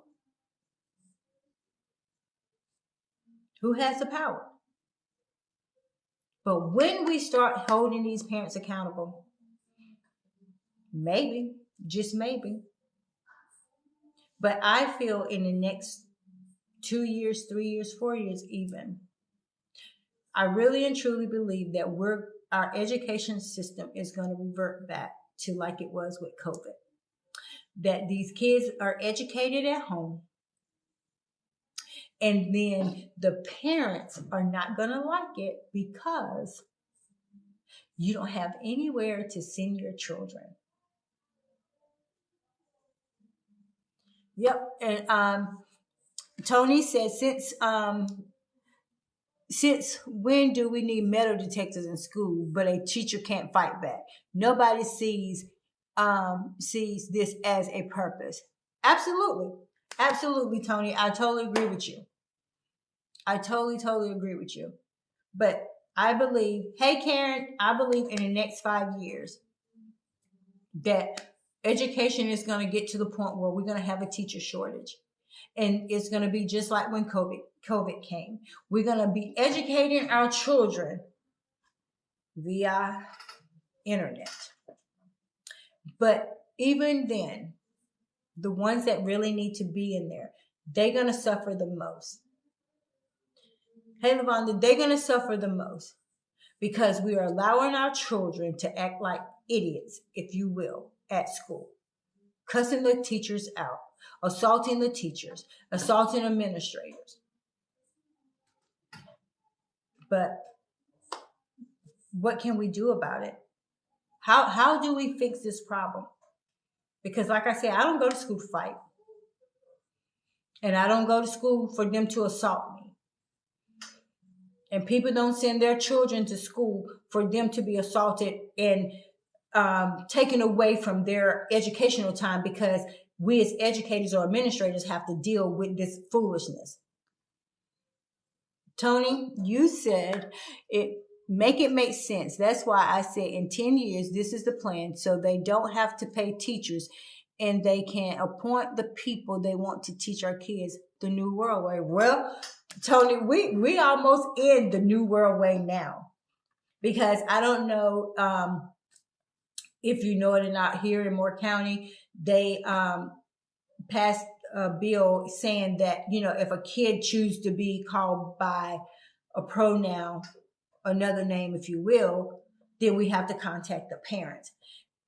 Who has the power? But when we start holding these parents accountable, maybe, just maybe. But I feel in the next 2 years, 3 years, 4 years even, I really and truly believe that our education system is going to revert back to like it was with COVID. That these kids are educated at home, and then the parents are not going to like it because you don't have anywhere to send your children. Yep. And Tony said, since when do we need metal detectors in school, but a teacher can't fight back? Nobody sees this as a purpose. Absolutely, Tony. I totally agree with you. I totally agree with you. But I believe, hey Karen, I believe in the next 5 years that education is going to get to the point where we're going to have a teacher shortage. And it's going to be just like when COVID came. We're going to be educating our children via internet. But even then, the ones that really need to be in there, they're going to suffer the most. Hey, Lavonda, they're going to suffer the most because we are allowing our children to act like idiots, if you will, at school. Cussing the teachers out, assaulting the teachers, assaulting administrators. But what can we do about it? How do we fix this problem? Because like I said, I don't go to school to fight. And I don't go to school for them to assault me. And people don't send their children to school for them to be assaulted and taken away from their educational time because we as educators or administrators have to deal with this foolishness. Tony, you said make it make sense. That's why I said in 10 years, this is the plan. So they don't have to pay teachers and they can appoint the people they want to teach our kids the new world way. Well, Tony, we almost in the new world way now because I don't know if you know it or not. Here in Moore County, they passed a bill saying that, if a kid chooses to be called by a pronoun, another name, if you will, then we have to contact the parents.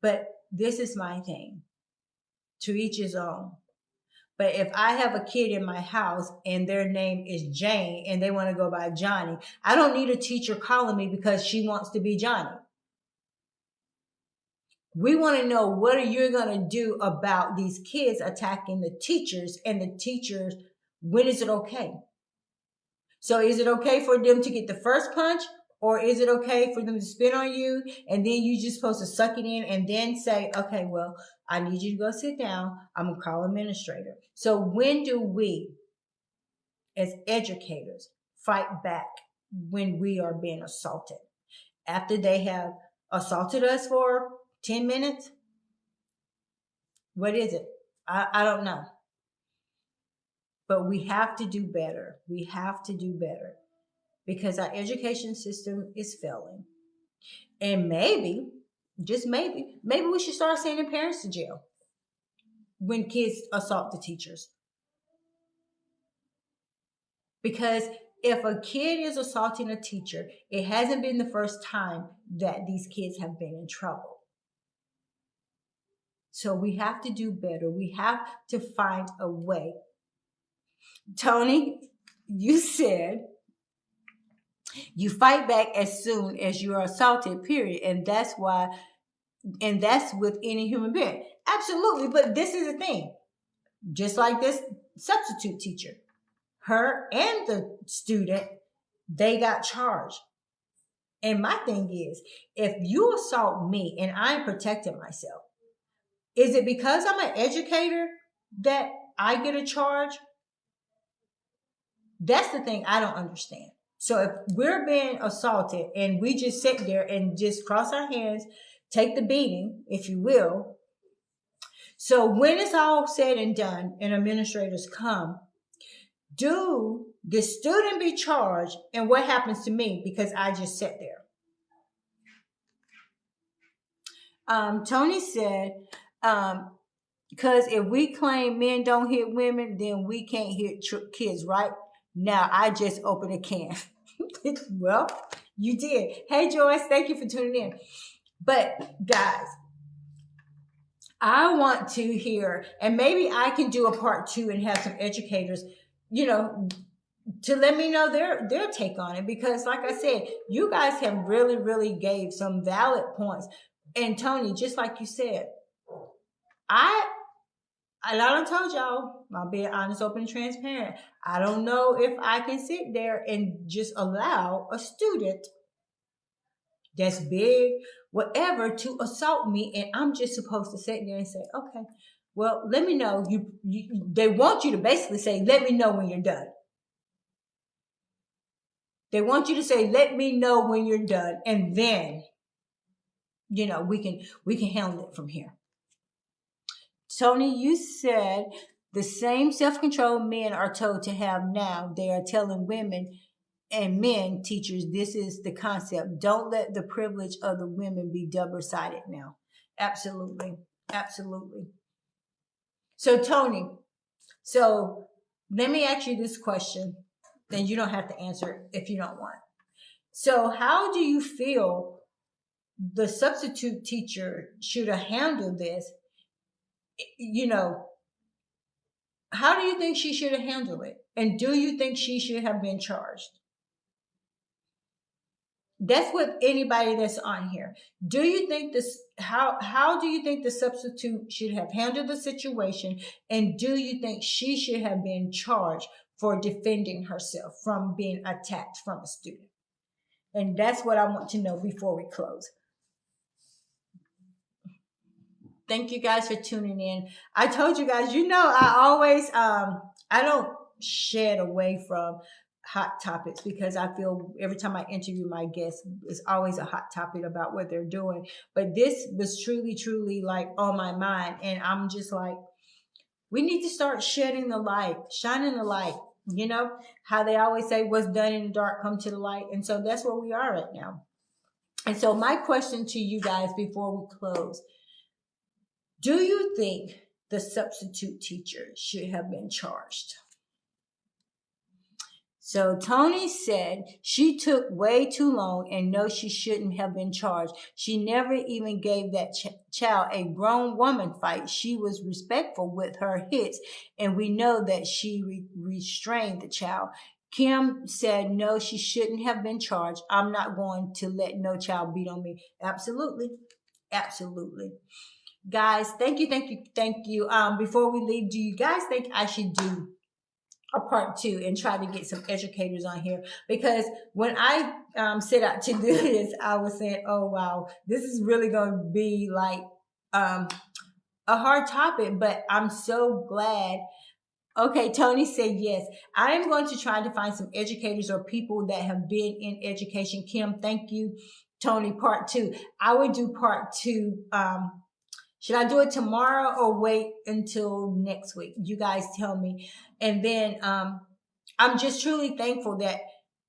But this is my thing. To each his own. But if I have a kid in my house and their name is Jane and they want to go by Johnny, I don't need a teacher calling me because she wants to be Johnny. We want to know what are you going to do about these kids attacking the teachers and the teachers. When is it okay? So is it okay for them to get the first punch or is it okay for them to spit on you and then you just supposed to suck it in and then say, okay, well, I need you to go sit down. I'm going to call an administrator. So when do we as educators fight back when we are being assaulted? After they have assaulted us for 10 minutes? What is it? I don't know. But we have to do better. We have to do better because our education system is failing. And maybe, just maybe we should start sending parents to jail when kids assault the teachers. Because if a kid is assaulting a teacher, it hasn't been the first time that these kids have been in trouble. So we have to do better. We have to find a way. Tony, you said you fight back as soon as you are assaulted, period. And that's with any human being. Absolutely. But this is the thing. Just like this substitute teacher, her and the student, they got charged. And my thing is, if you assault me and I'm protecting myself, is it because I'm an educator that I get a charge? That's the thing I don't understand. So if we're being assaulted and we just sit there and just cross our hands, take the beating, if you will. So when it's all said and done and administrators come, do the student be charged, and what happens to me because I just sat there? Tony said, because if we claim men don't hit women, then we can't hit kids, right? Now I just opened a can. Well, you did. Hey, Joyce, thank you for tuning in. But guys, I want to hear, and maybe I can do a part 2 and have some educators, to let me know their take on it, because like I said, you guys have really gave some valid points. And Tony, just like you said, I done told y'all, I'll be honest, open, and transparent. I don't know if I can sit there and just allow a student that's big, whatever, to assault me, and I'm just supposed to sit there and say, okay, well, let me know. They want you to basically say, let me know when you're done. They want you to say, let me know when you're done, and then, we can handle it from here. Tony, you said the same self-control men are told to have now, they are telling women and men teachers, this is the concept. Don't let the privilege of the women be double-sided now. Absolutely. So Tony, let me ask you this question. Then you don't have to answer it if you don't want. So how do you feel the substitute teacher should have handled this? How do you think she should have handled it? And do you think she should have been charged? That's what anybody that's on here. Do you think this? How do you think the substitute should have handled the situation? And do you think she should have been charged for defending herself from being attacked from a student? And that's what I want to know before we close. Thank you guys for tuning in. I told you guys, I always, I don't shed away from hot topics, because I feel every time I interview my guests, it's always a hot topic about what they're doing. But this was truly like on my mind. And I'm just like, we need to start shedding the light, shining the light. How they always say, what's done in the dark come to the light. And so that's where we are right now. And so my question to you guys before we close, do you think the substitute teacher should have been charged? So Tony said she took way too long and no, she shouldn't have been charged. She never even gave that child a grown woman fight. She was respectful with her hits, and we know that she restrained the child. Kim said, no, she shouldn't have been charged. I'm not going to let no child beat on me. Absolutely. Guys, thank you. Before we leave, do you guys think I should do a part 2 and try to get some educators on here? Because when I set out to do this, I was saying, oh wow, this is really going to be like a hard topic, but I'm so glad. Okay, Tony said yes. I am going to try to find some educators or people that have been in education. Kim, thank you. Tony, part 2. I would do part 2. Should I do it tomorrow or wait until next week? You guys tell me. And then I'm just truly thankful that,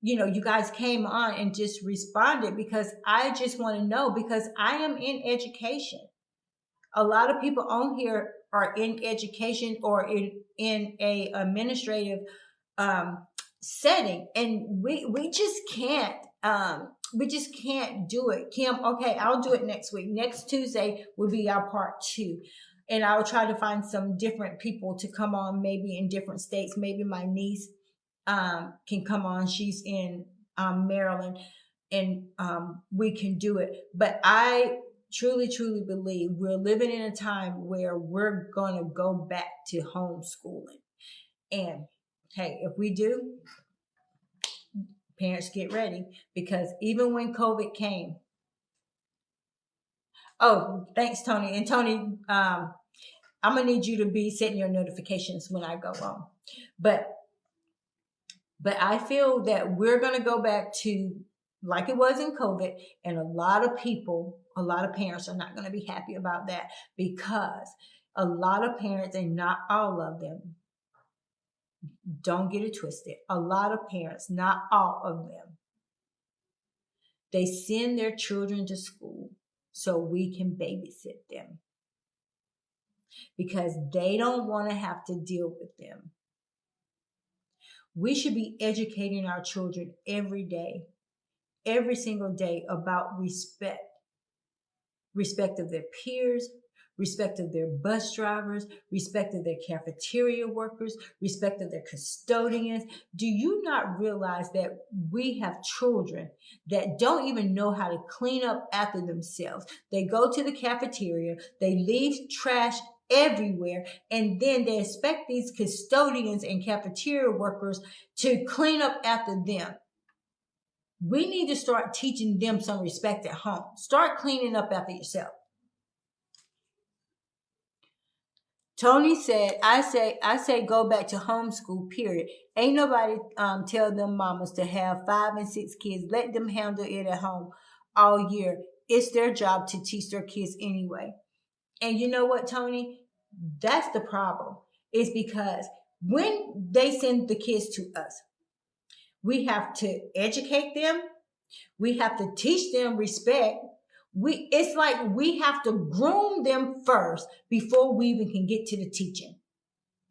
you guys came on and just responded, because I just want to know, because I am in education. A lot of people on here are in education or in a administrative setting, and we just can't. We just can't do it. Kim, okay, I'll do it next week. Next Tuesday will be our part 2. And I'll try to find some different people to come on, maybe in different states. Maybe my niece can come on. She's in Maryland, and we can do it. But I truly believe we're living in a time where we're going to go back to homeschooling. And hey, if we do, Parents, get ready, because even when COVID came, oh, thanks, Tony. And Tony, I'm gonna need you to be setting your notifications when I go on. But I feel that we're gonna go back to like it was in COVID, and a lot of parents are not gonna be happy about that, because a lot of parents, and not all of them, don't get it twisted. A lot of parents, not all of them, they send their children to school so we can babysit them, because they don't want to have to deal with them. We should be educating our children every day, every single day, about respect of their peers, respect of their bus drivers, respect of their cafeteria workers, respect of their custodians. Do you not realize that we have children that don't even know how to clean up after themselves? They go to the cafeteria, they leave trash everywhere, and then they expect these custodians and cafeteria workers to clean up after them. We need to start teaching them some respect at home. Start cleaning up after yourself. Tony said, I say go back to homeschool, period. Ain't nobody tell them mamas to have 5 and 6 kids. Let them handle it at home all year. It's their job to teach their kids anyway. And you know what, Tony? That's the problem. It's because when they send the kids to us, we have to educate them. We have to teach them respect. It's like we have to groom them first before we even can get to the teaching.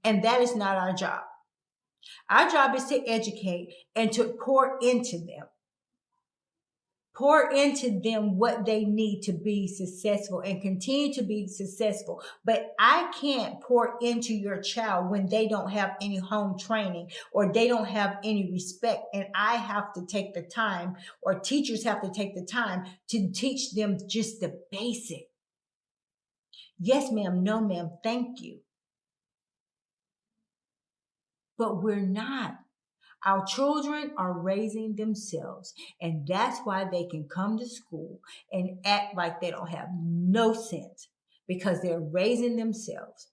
And that is not our job. Our job is to educate and to pour into them. Pour into them what they need to be successful and continue to be successful. But I can't pour into your child when they don't have any home training or they don't have any respect. And I have to take the time, or teachers have to take the time to teach them just the basic. Yes, ma'am. No, ma'am. Thank you. But we're not. Our children are raising themselves, and that's why they can come to school and act like they don't have no sense, because they're raising themselves.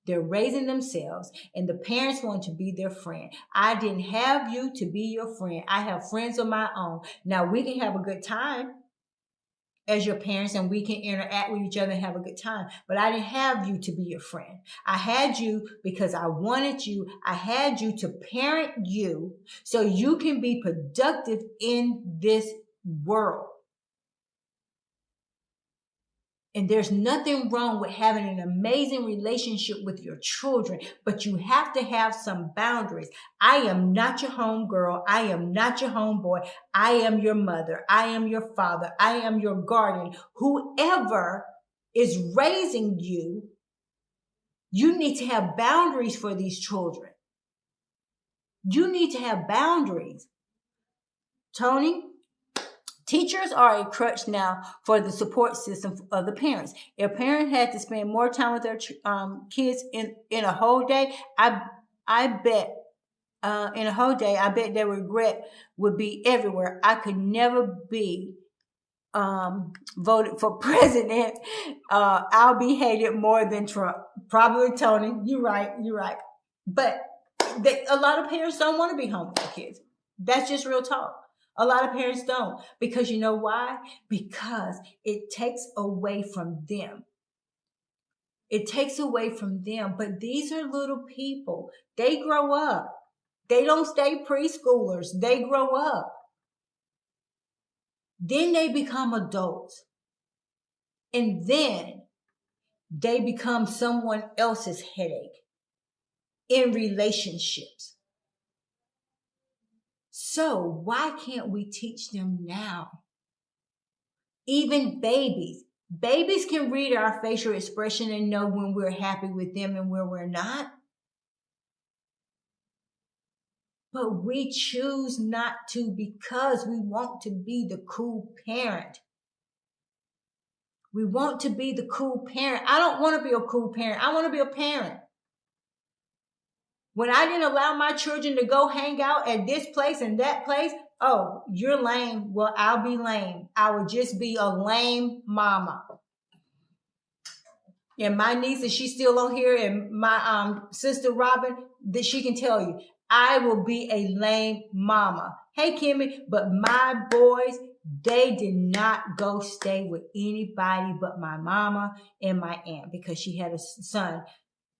They're raising themselves, and the parents want to be their friend. I didn't have you to be your friend. I have friends of my own. Now we can have a good time as your parents, and we can interact with each other and have a good time. But I didn't have you to be your friend. I had you because I wanted you. I had you to parent you so you can be productive in this world. And there's nothing wrong with having an amazing relationship with your children, but you have to have some boundaries. I am not your home girl. I am not your homeboy. I am your mother. I am your father. I am your guardian. Whoever is raising you, you need to have boundaries for these children. You need to have boundaries. Tony? Teachers are a crutch now for the support system of the parents. If a parent had to spend more time with their kids in a whole day, I bet in a whole day, I bet their regret would be everywhere. I could never be voted for president. I'll be hated more than Trump. Probably Tony. You're right. But a lot of parents don't want to be home with their kids. That's just real talk. A lot of parents don't, because you know why? Because it takes away from them. It takes away from them. But these are little people. They grow up. They don't stay preschoolers. They grow up. Then they become adults. And then they become someone else's headache in relationships. So why can't we teach them now? Even babies. Babies can read our facial expression and know when we're happy with them and when we're not. But we choose not to because we want to be the cool parent. We want to be the cool parent. I don't want to be a cool parent. I want to be a parent. When I didn't allow my children to go hang out at this place and that place, oh, you're lame. Well, I'll be lame. I would just be a lame mama. And my niece, and she's still on here, and my sister Robin, that she can tell you, I will be a lame mama. Hey, Kimmy, but my boys, they did not go stay with anybody but my mama and my aunt because she had a son,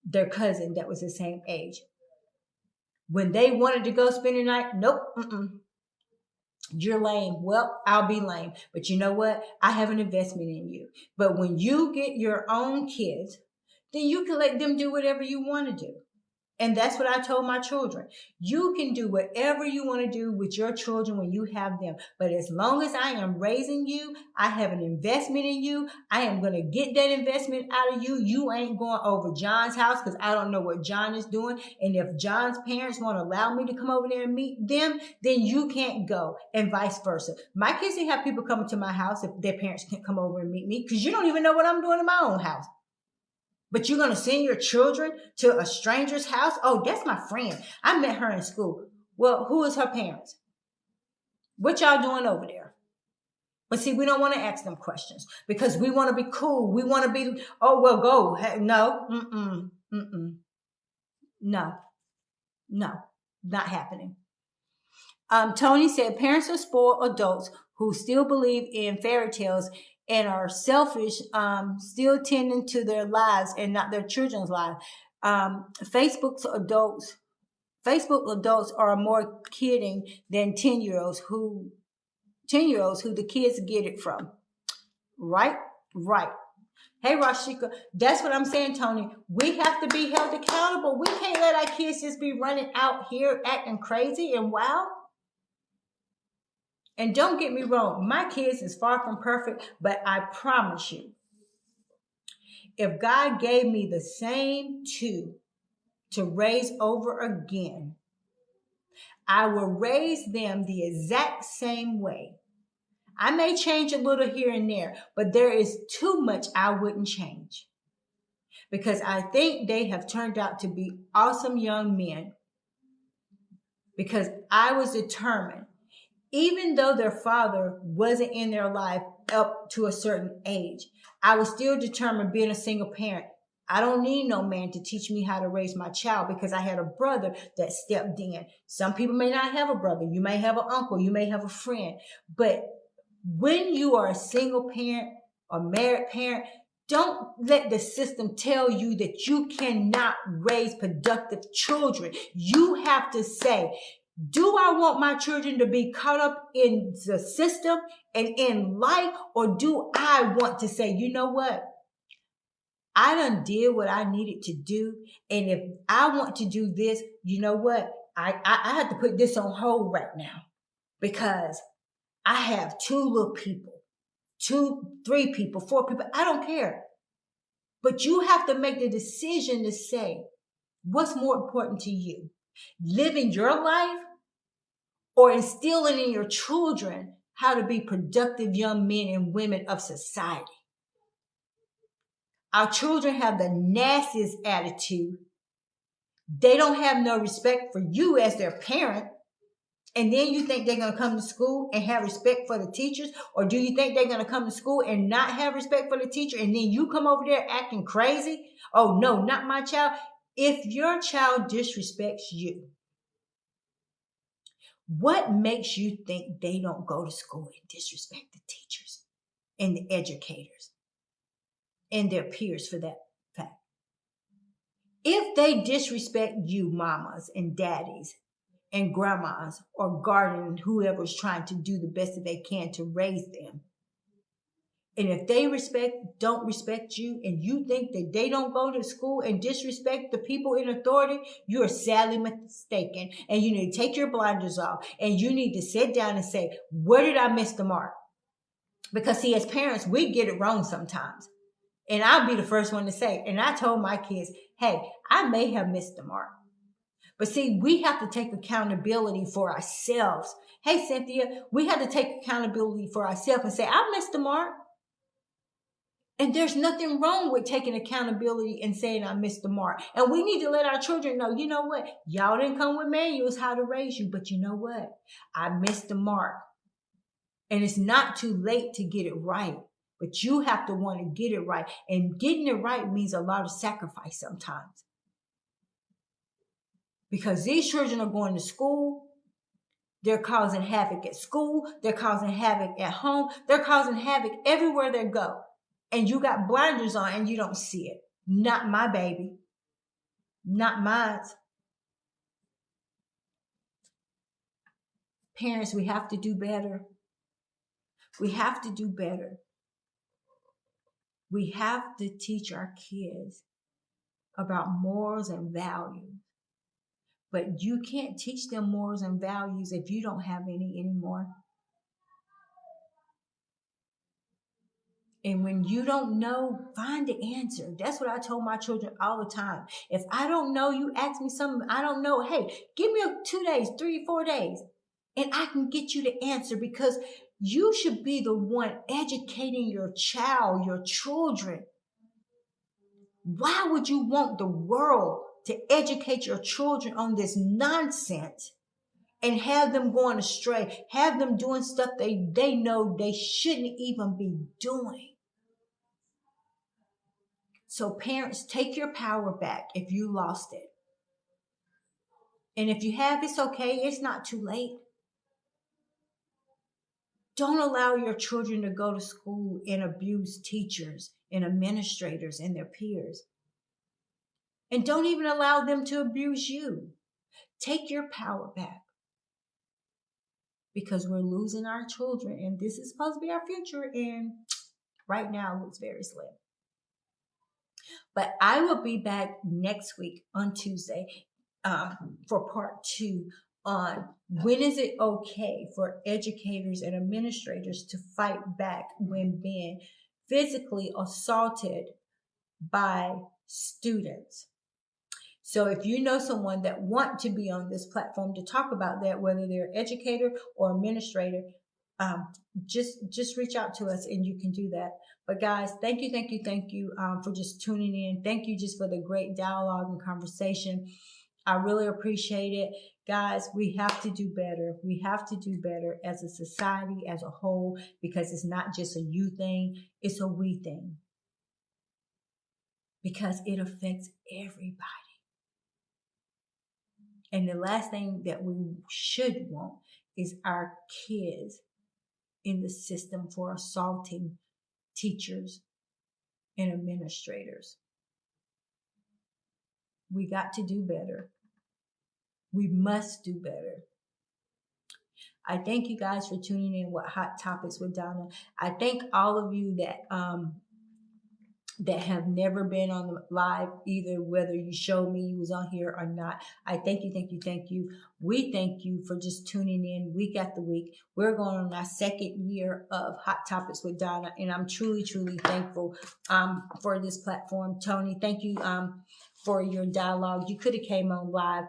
their cousin that was the same age. When they wanted to go spend the night, nope, you're lame. Well, I'll be lame. But you know what? I have an investment in you. But when you get your own kids, then you can let them do whatever you want to do. And that's what I told my children. You can do whatever you want to do with your children when you have them. But as long as I am raising you, I have an investment in you. I am going to get that investment out of you. You ain't going over John's house because I don't know what John is doing. And if John's parents won't allow me to come over there and meet them, then you can't go, and vice versa. My kids didn't have people coming to my house if their parents can't come over and meet me because you don't even know what I'm doing in my own house. But you're going to send your children to a stranger's house? Oh, that's my friend. I met her in school. Well, who is her parents? What y'all doing over there? But see, we don't want to ask them questions because we want to be cool. We want to be, oh, well, go. Hey, no, no, not happening. Tony said, parents are spoiled adults who still believe in fairy tales and are selfish, still tending to their lives and not their children's lives. Facebook adults are more kidding than 10-year-olds who the kids get it from. Right. Hey, Rashika, that's what I'm saying, Tony. We have to be held accountable. We can't let our kids just be running out here acting crazy and wild. And don't get me wrong, my kids is far from perfect, but I promise you, if God gave me the same two to raise over again, I will raise them the exact same way. I may change a little here and there, but there is too much I wouldn't change because I think they have turned out to be awesome young men because I was determined. Even though their father wasn't in their life up to a certain age, I was still determined being a single parent. I don't need no man to teach me how to raise my child because I had a brother that stepped in. Some people may not have a brother. You may have an uncle. You may have a friend. But when you are a single parent or married parent, don't let the system tell you that you cannot raise productive children. You have to say, do I want my children to be caught up in the system and in life, or do I want to say, you know what? I done did what I needed to do. And if I want to do this, you know what? I have to put this on hold right now because I have 2 little people, 2, 3 people, 4 people. I don't care. But you have to make the decision to say, what's more important to you? Living your life or instilling in your children how to be productive young men and women of society? Our children have the nastiest attitude. They don't have no respect for you as their parent. And then you think they're going to come to school and have respect for the teachers? Or do you think they're going to come to school and not have respect for the teacher? And then you come over there acting crazy? Oh, no, not my child. If your child disrespects you, what makes you think they don't go to school and disrespect the teachers and the educators and their peers for that fact? If they disrespect you, mamas and daddies and grandmas or guardian, whoever's trying to do the best that they can to raise them, and if they don't respect you, and you think that they don't go to school and disrespect the people in authority, you are sadly mistaken. And you need to take your blinders off and you need to sit down and say, where did I miss the mark? Because see, as parents, we get it wrong sometimes. And I'll be the first one to say, and I told my kids, hey, I may have missed the mark. But see, we have to take accountability for ourselves. Hey, Cynthia, we have to take accountability for ourselves and say, I missed the mark. And there's nothing wrong with taking accountability and saying I missed the mark. And we need to let our children know, you know what? Y'all didn't come with manuals how to raise you, but you know what? I missed the mark. And it's not too late to get it right, but you have to want to get it right. And getting it right means a lot of sacrifice sometimes. Because these children are going to school. They're causing havoc at school. They're causing havoc at home. They're causing havoc everywhere they go. And you got blinders on and you don't see it. Not my baby. Not mine. Parents, we have to do better. We have to do better. We have to teach our kids about morals and values. But you can't teach them morals and values if you don't have any anymore. And when you don't know, find the answer. That's what I told my children all the time. If I don't know, you ask me something I don't know. Hey, give me 2 days, 3, 4 days, and I can get you the answer, because you should be the one educating your child, your children. Why would you want the world to educate your children on this nonsense and have them going astray, have them doing stuff they know they shouldn't even be doing? So parents, take your power back if you lost it. And if you have, it's okay. It's not too late. Don't allow your children to go to school and abuse teachers and administrators and their peers. And don't even allow them to abuse you. Take your power back. Because we're losing our children, and this is supposed to be our future, and right now it looks very slim. But I will be back next week on Tuesday for part 2 on when is it okay for educators and administrators to fight back when being physically assaulted by students. So if you know someone that want to be on this platform to talk about that, whether they're educator or administrator, just reach out to us and you can do that. But guys, thank you for just tuning in. Thank you just for the great dialogue and conversation. I really appreciate it. Guys, we have to do better. We have to do better as a society, as a whole, because it's not just a you thing, it's a we thing. Because it affects everybody. And the last thing that we should want is our kids in the system for assaulting teachers and administrators. We got to do better. We must do better. I thank you guys for tuning in with Hot Topics with Donna. I thank all of you that have never been on the live, either whether you showed me you was on here or not. I thank you. We thank you for just tuning in week after week. We're going on our 2nd year of Hot Topics with Donna, and I'm truly thankful for this platform. Tony, thank you for your dialogue. You could have came on live,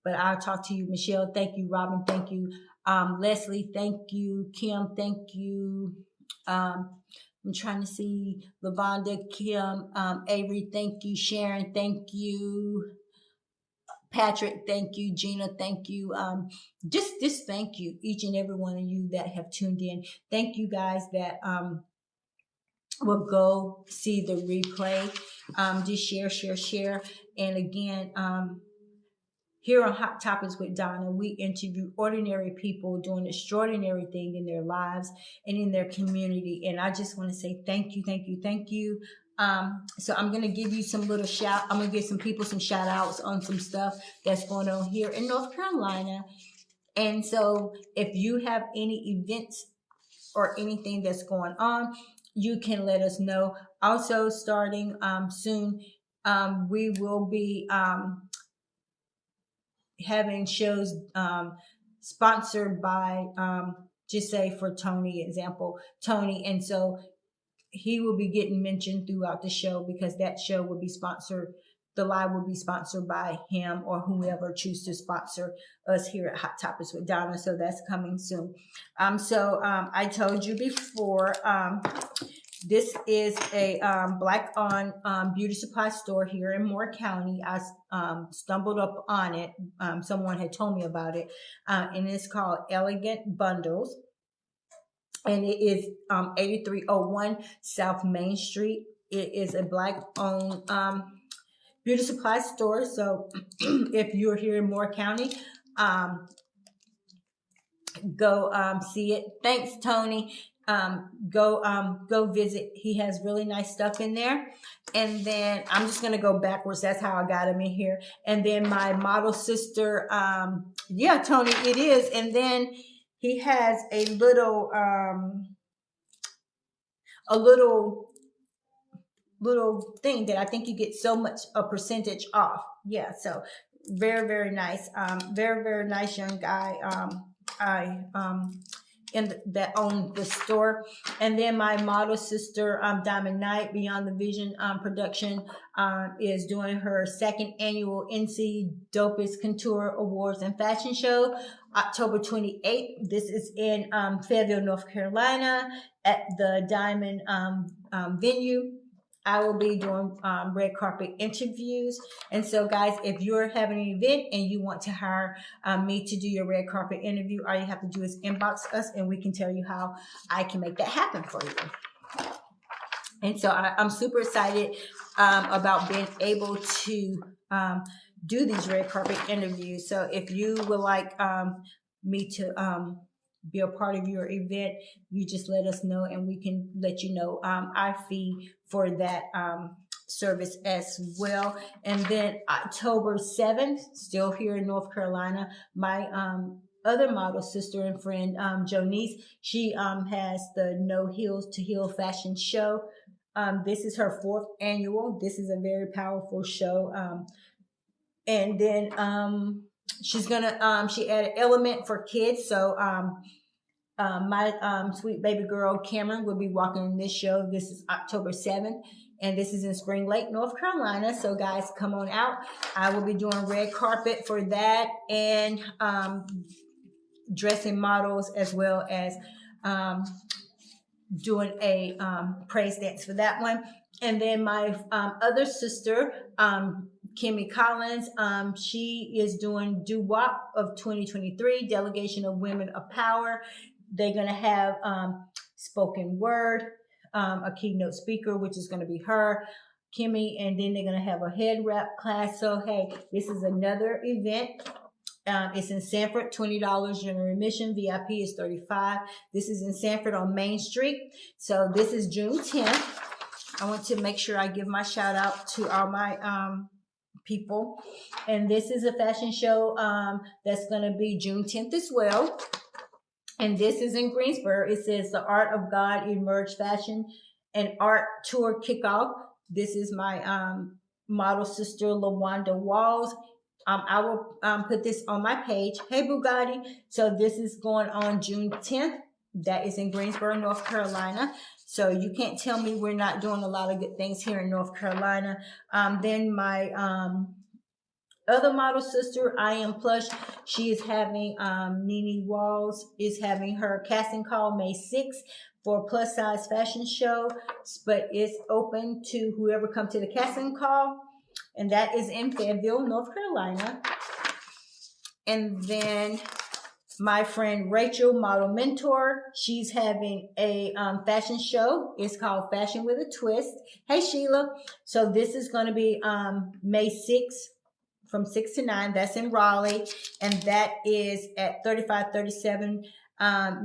but I'll talk to you. Michelle, thank you. Robin, thank you. Leslie, thank you. Kim, thank you. I'm trying to see Lavonda, Kim, Avery, thank you. Sharon, thank you. Patrick, thank you. Gina, thank you. Just thank you, each and every one of you that have tuned in. Thank you guys that will go see the replay. Just share. And again, here on Hot Topics with Donna, we interview ordinary people doing extraordinary things in their lives and in their community. And I just want to say thank you. So I'm going to give you some little I'm going to give some people some shout outs on some stuff that's going on here in North Carolina. And so if you have any events or anything that's going on, you can let us know. Also starting soon, we will be having shows sponsored by just say for Tony, example, Tony. And so he will be getting mentioned throughout the show because that show will be sponsored. The live will be sponsored by him or whoever chooses to sponsor us here at Hot Topics with Donna. So that's coming soon. I told you before This is a Black-owned beauty supply store here in Moore County. I stumbled up on it. Someone had told me about it, and it's called Elegant Bundles, and it is 8301 South Main Street. It is a Black-owned beauty supply store. So if you're here in Moore County, go see it. Thanks, Tony. Go visit. He has really nice stuff in there. And then I'm just gonna go backwards. That's how I got him in here. And then my model sister, yeah, Tony, it is. And then he has a little thing that I think you get so much a percentage off. Yeah, so very, very nice. Very, very nice young guy. That owned the store. And then my model sister, Diamond Knight, Beyond the Vision production, is doing her second annual NC Dopest Couture Awards and Fashion Show, October 28th. This is in Fayetteville, North Carolina, at the Diamond venue. I will be doing red carpet interviews. And so, guys, if you're having an event and you want to hire me to do your red carpet interview, all you have to do is inbox us and we can tell you how I can make that happen for you. And so I'm super excited about being able to do these red carpet interviews. So if you would like me to be a part of your event, you just let us know and we can let you know our fee for that service as well. And then October 7th, still here in North Carolina, my other model sister and friend, Jonice, she has the No Heels to Heal fashion show. This is her 4th annual. This is a very powerful show. And then she's gonna she added element for kids. So my sweet baby girl Cameron will be walking in this show. This is October 7th, and this is in Spring Lake, North Carolina. So guys, come on out. I will be doing red carpet for that and dressing models, as well as doing a praise dance for that one. And then my other sister, Kimmy Collins, she is doing Doo-Wop of 2023, Delegation of Women of Power. They're going to have spoken word, a keynote speaker, which is going to be her, Kimmy, and then they're going to have a head wrap class. So, hey, this is another event. It's in Sanford, $20 general admission. VIP is $35. This is in Sanford on Main Street. So this is June 10th. I want to make sure I give my shout out to all my people. And this is a fashion show that's going to be June 10th as well. And this is in Greensboro. It says the Art of God Emerge Fashion and Art Tour Kickoff. This is my model sister, LaWanda Walls. I will put this on my page. Hey, Bugatti. So this is going on June 10th. That is in Greensboro, North Carolina. So you can't tell me we're not doing a lot of good things here in North Carolina. Then my other model sister, I Am Plush, she is having, Nene Walls is having her casting call May 6th for a plus size fashion show, but it's open to whoever comes to the casting call. And that is in Fayetteville, North Carolina. And then my friend Rachel, Model Mentor, she's having a fashion show. It's called Fashion with a Twist. Hey, Sheila. So this is going to be May 6th from 6 to 9. That's in Raleigh. And that is at 3537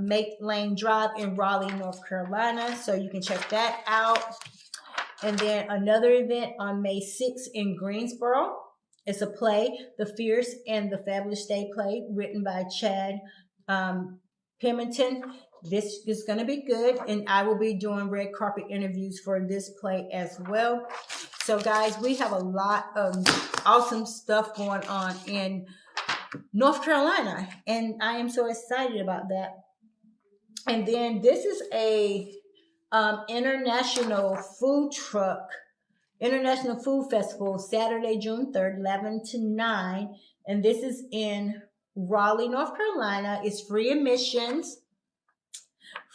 Make Lane Drive in Raleigh, North Carolina. So you can check that out. And then another event on May 6th in Greensboro. It's a play, The Fierce and the Fabulous Day play, written by Chad Pemberton. This is going to be good, and I will be doing red carpet interviews for this play as well. So, guys, we have a lot of awesome stuff going on in North Carolina, and I am so excited about that. And then this is a international food festival, Saturday, June 3rd, 11 to 9. And this is in Raleigh, North Carolina. It's free admissions.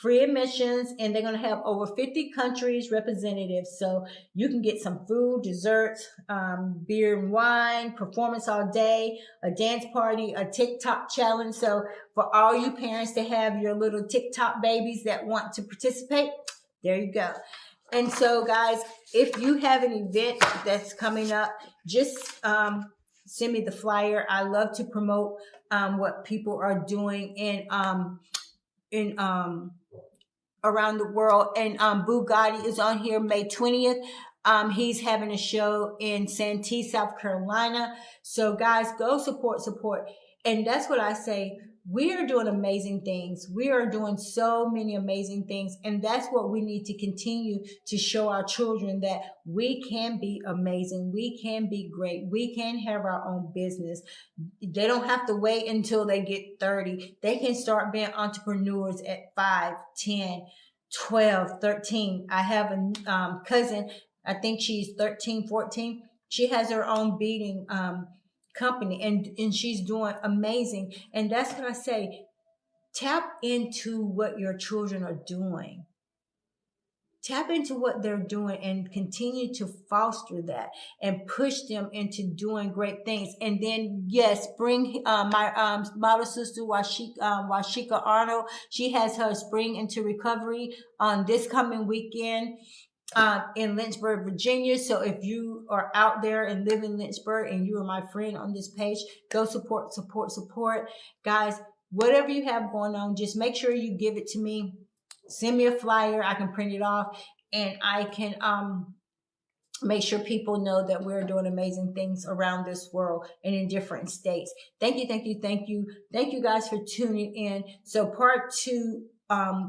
Free admissions, and they're going to have over 50 countries representatives. So you can get some food, desserts, beer and wine, performance all day, a dance party, a TikTok challenge. So for all you parents that have your little TikTok babies that want to participate, there you go. And so, guys, if you have an event that's coming up, just send me the flyer. I love to promote what people are doing in around the world. And Boo Gotti is on here May 20th. He's having a show in Santee, South Carolina. So guys, go support. And that's what I say. We are doing amazing things. We are doing so many amazing things. And that's what we need to continue to show our children, that we can be amazing. We can be great. We can have our own business. They don't have to wait until they get 30. They can start being entrepreneurs at 5, 10, 12, 13. I have a cousin, I think she's 13, 14. She has her own beading company, and she's doing amazing. And that's what I say. Tap into what your children are doing. Tap into what they're doing and continue to foster that and push them into doing great things. And then, yes, bring my model sister, Washika Arnold. She has her Spring into Recovery on this coming weekend in Lynchburg, Virginia. So if you are out there and live in Lynchburg and you are my friend on this page, go support. Guys, whatever you have going on, just make sure you give it to me. Send me a flyer. I can print it off, and I can make sure people know that we're doing amazing things around this world and in different states. Thank you guys for tuning in. So part 2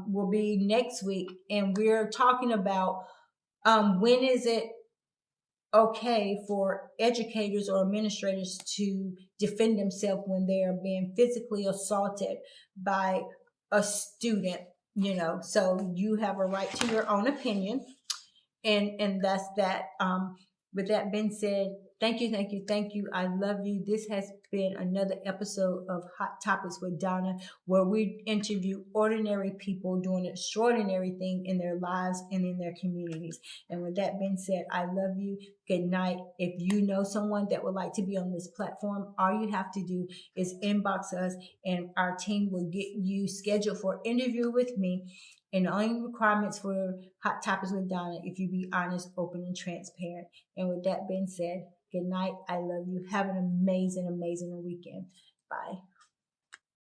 will be next week, and we're talking about when is it okay for educators or administrators to defend themselves when they are being physically assaulted by a student. So you have a right to your own opinion, and that's that. With that being said, thank you. I love you. This has been another episode of Hot Topics with Donna, where we interview ordinary people doing extraordinary things in their lives and in their communities. And with that being said, I love you. Good night. If you know someone that would like to be on this platform, all you have to do is inbox us, and our team will get you scheduled for an interview with me. And the only requirements for Hot Topics with Donna, if you be honest, open, and transparent. And with that being said, good night. I love you. Have an amazing weekend. Bye.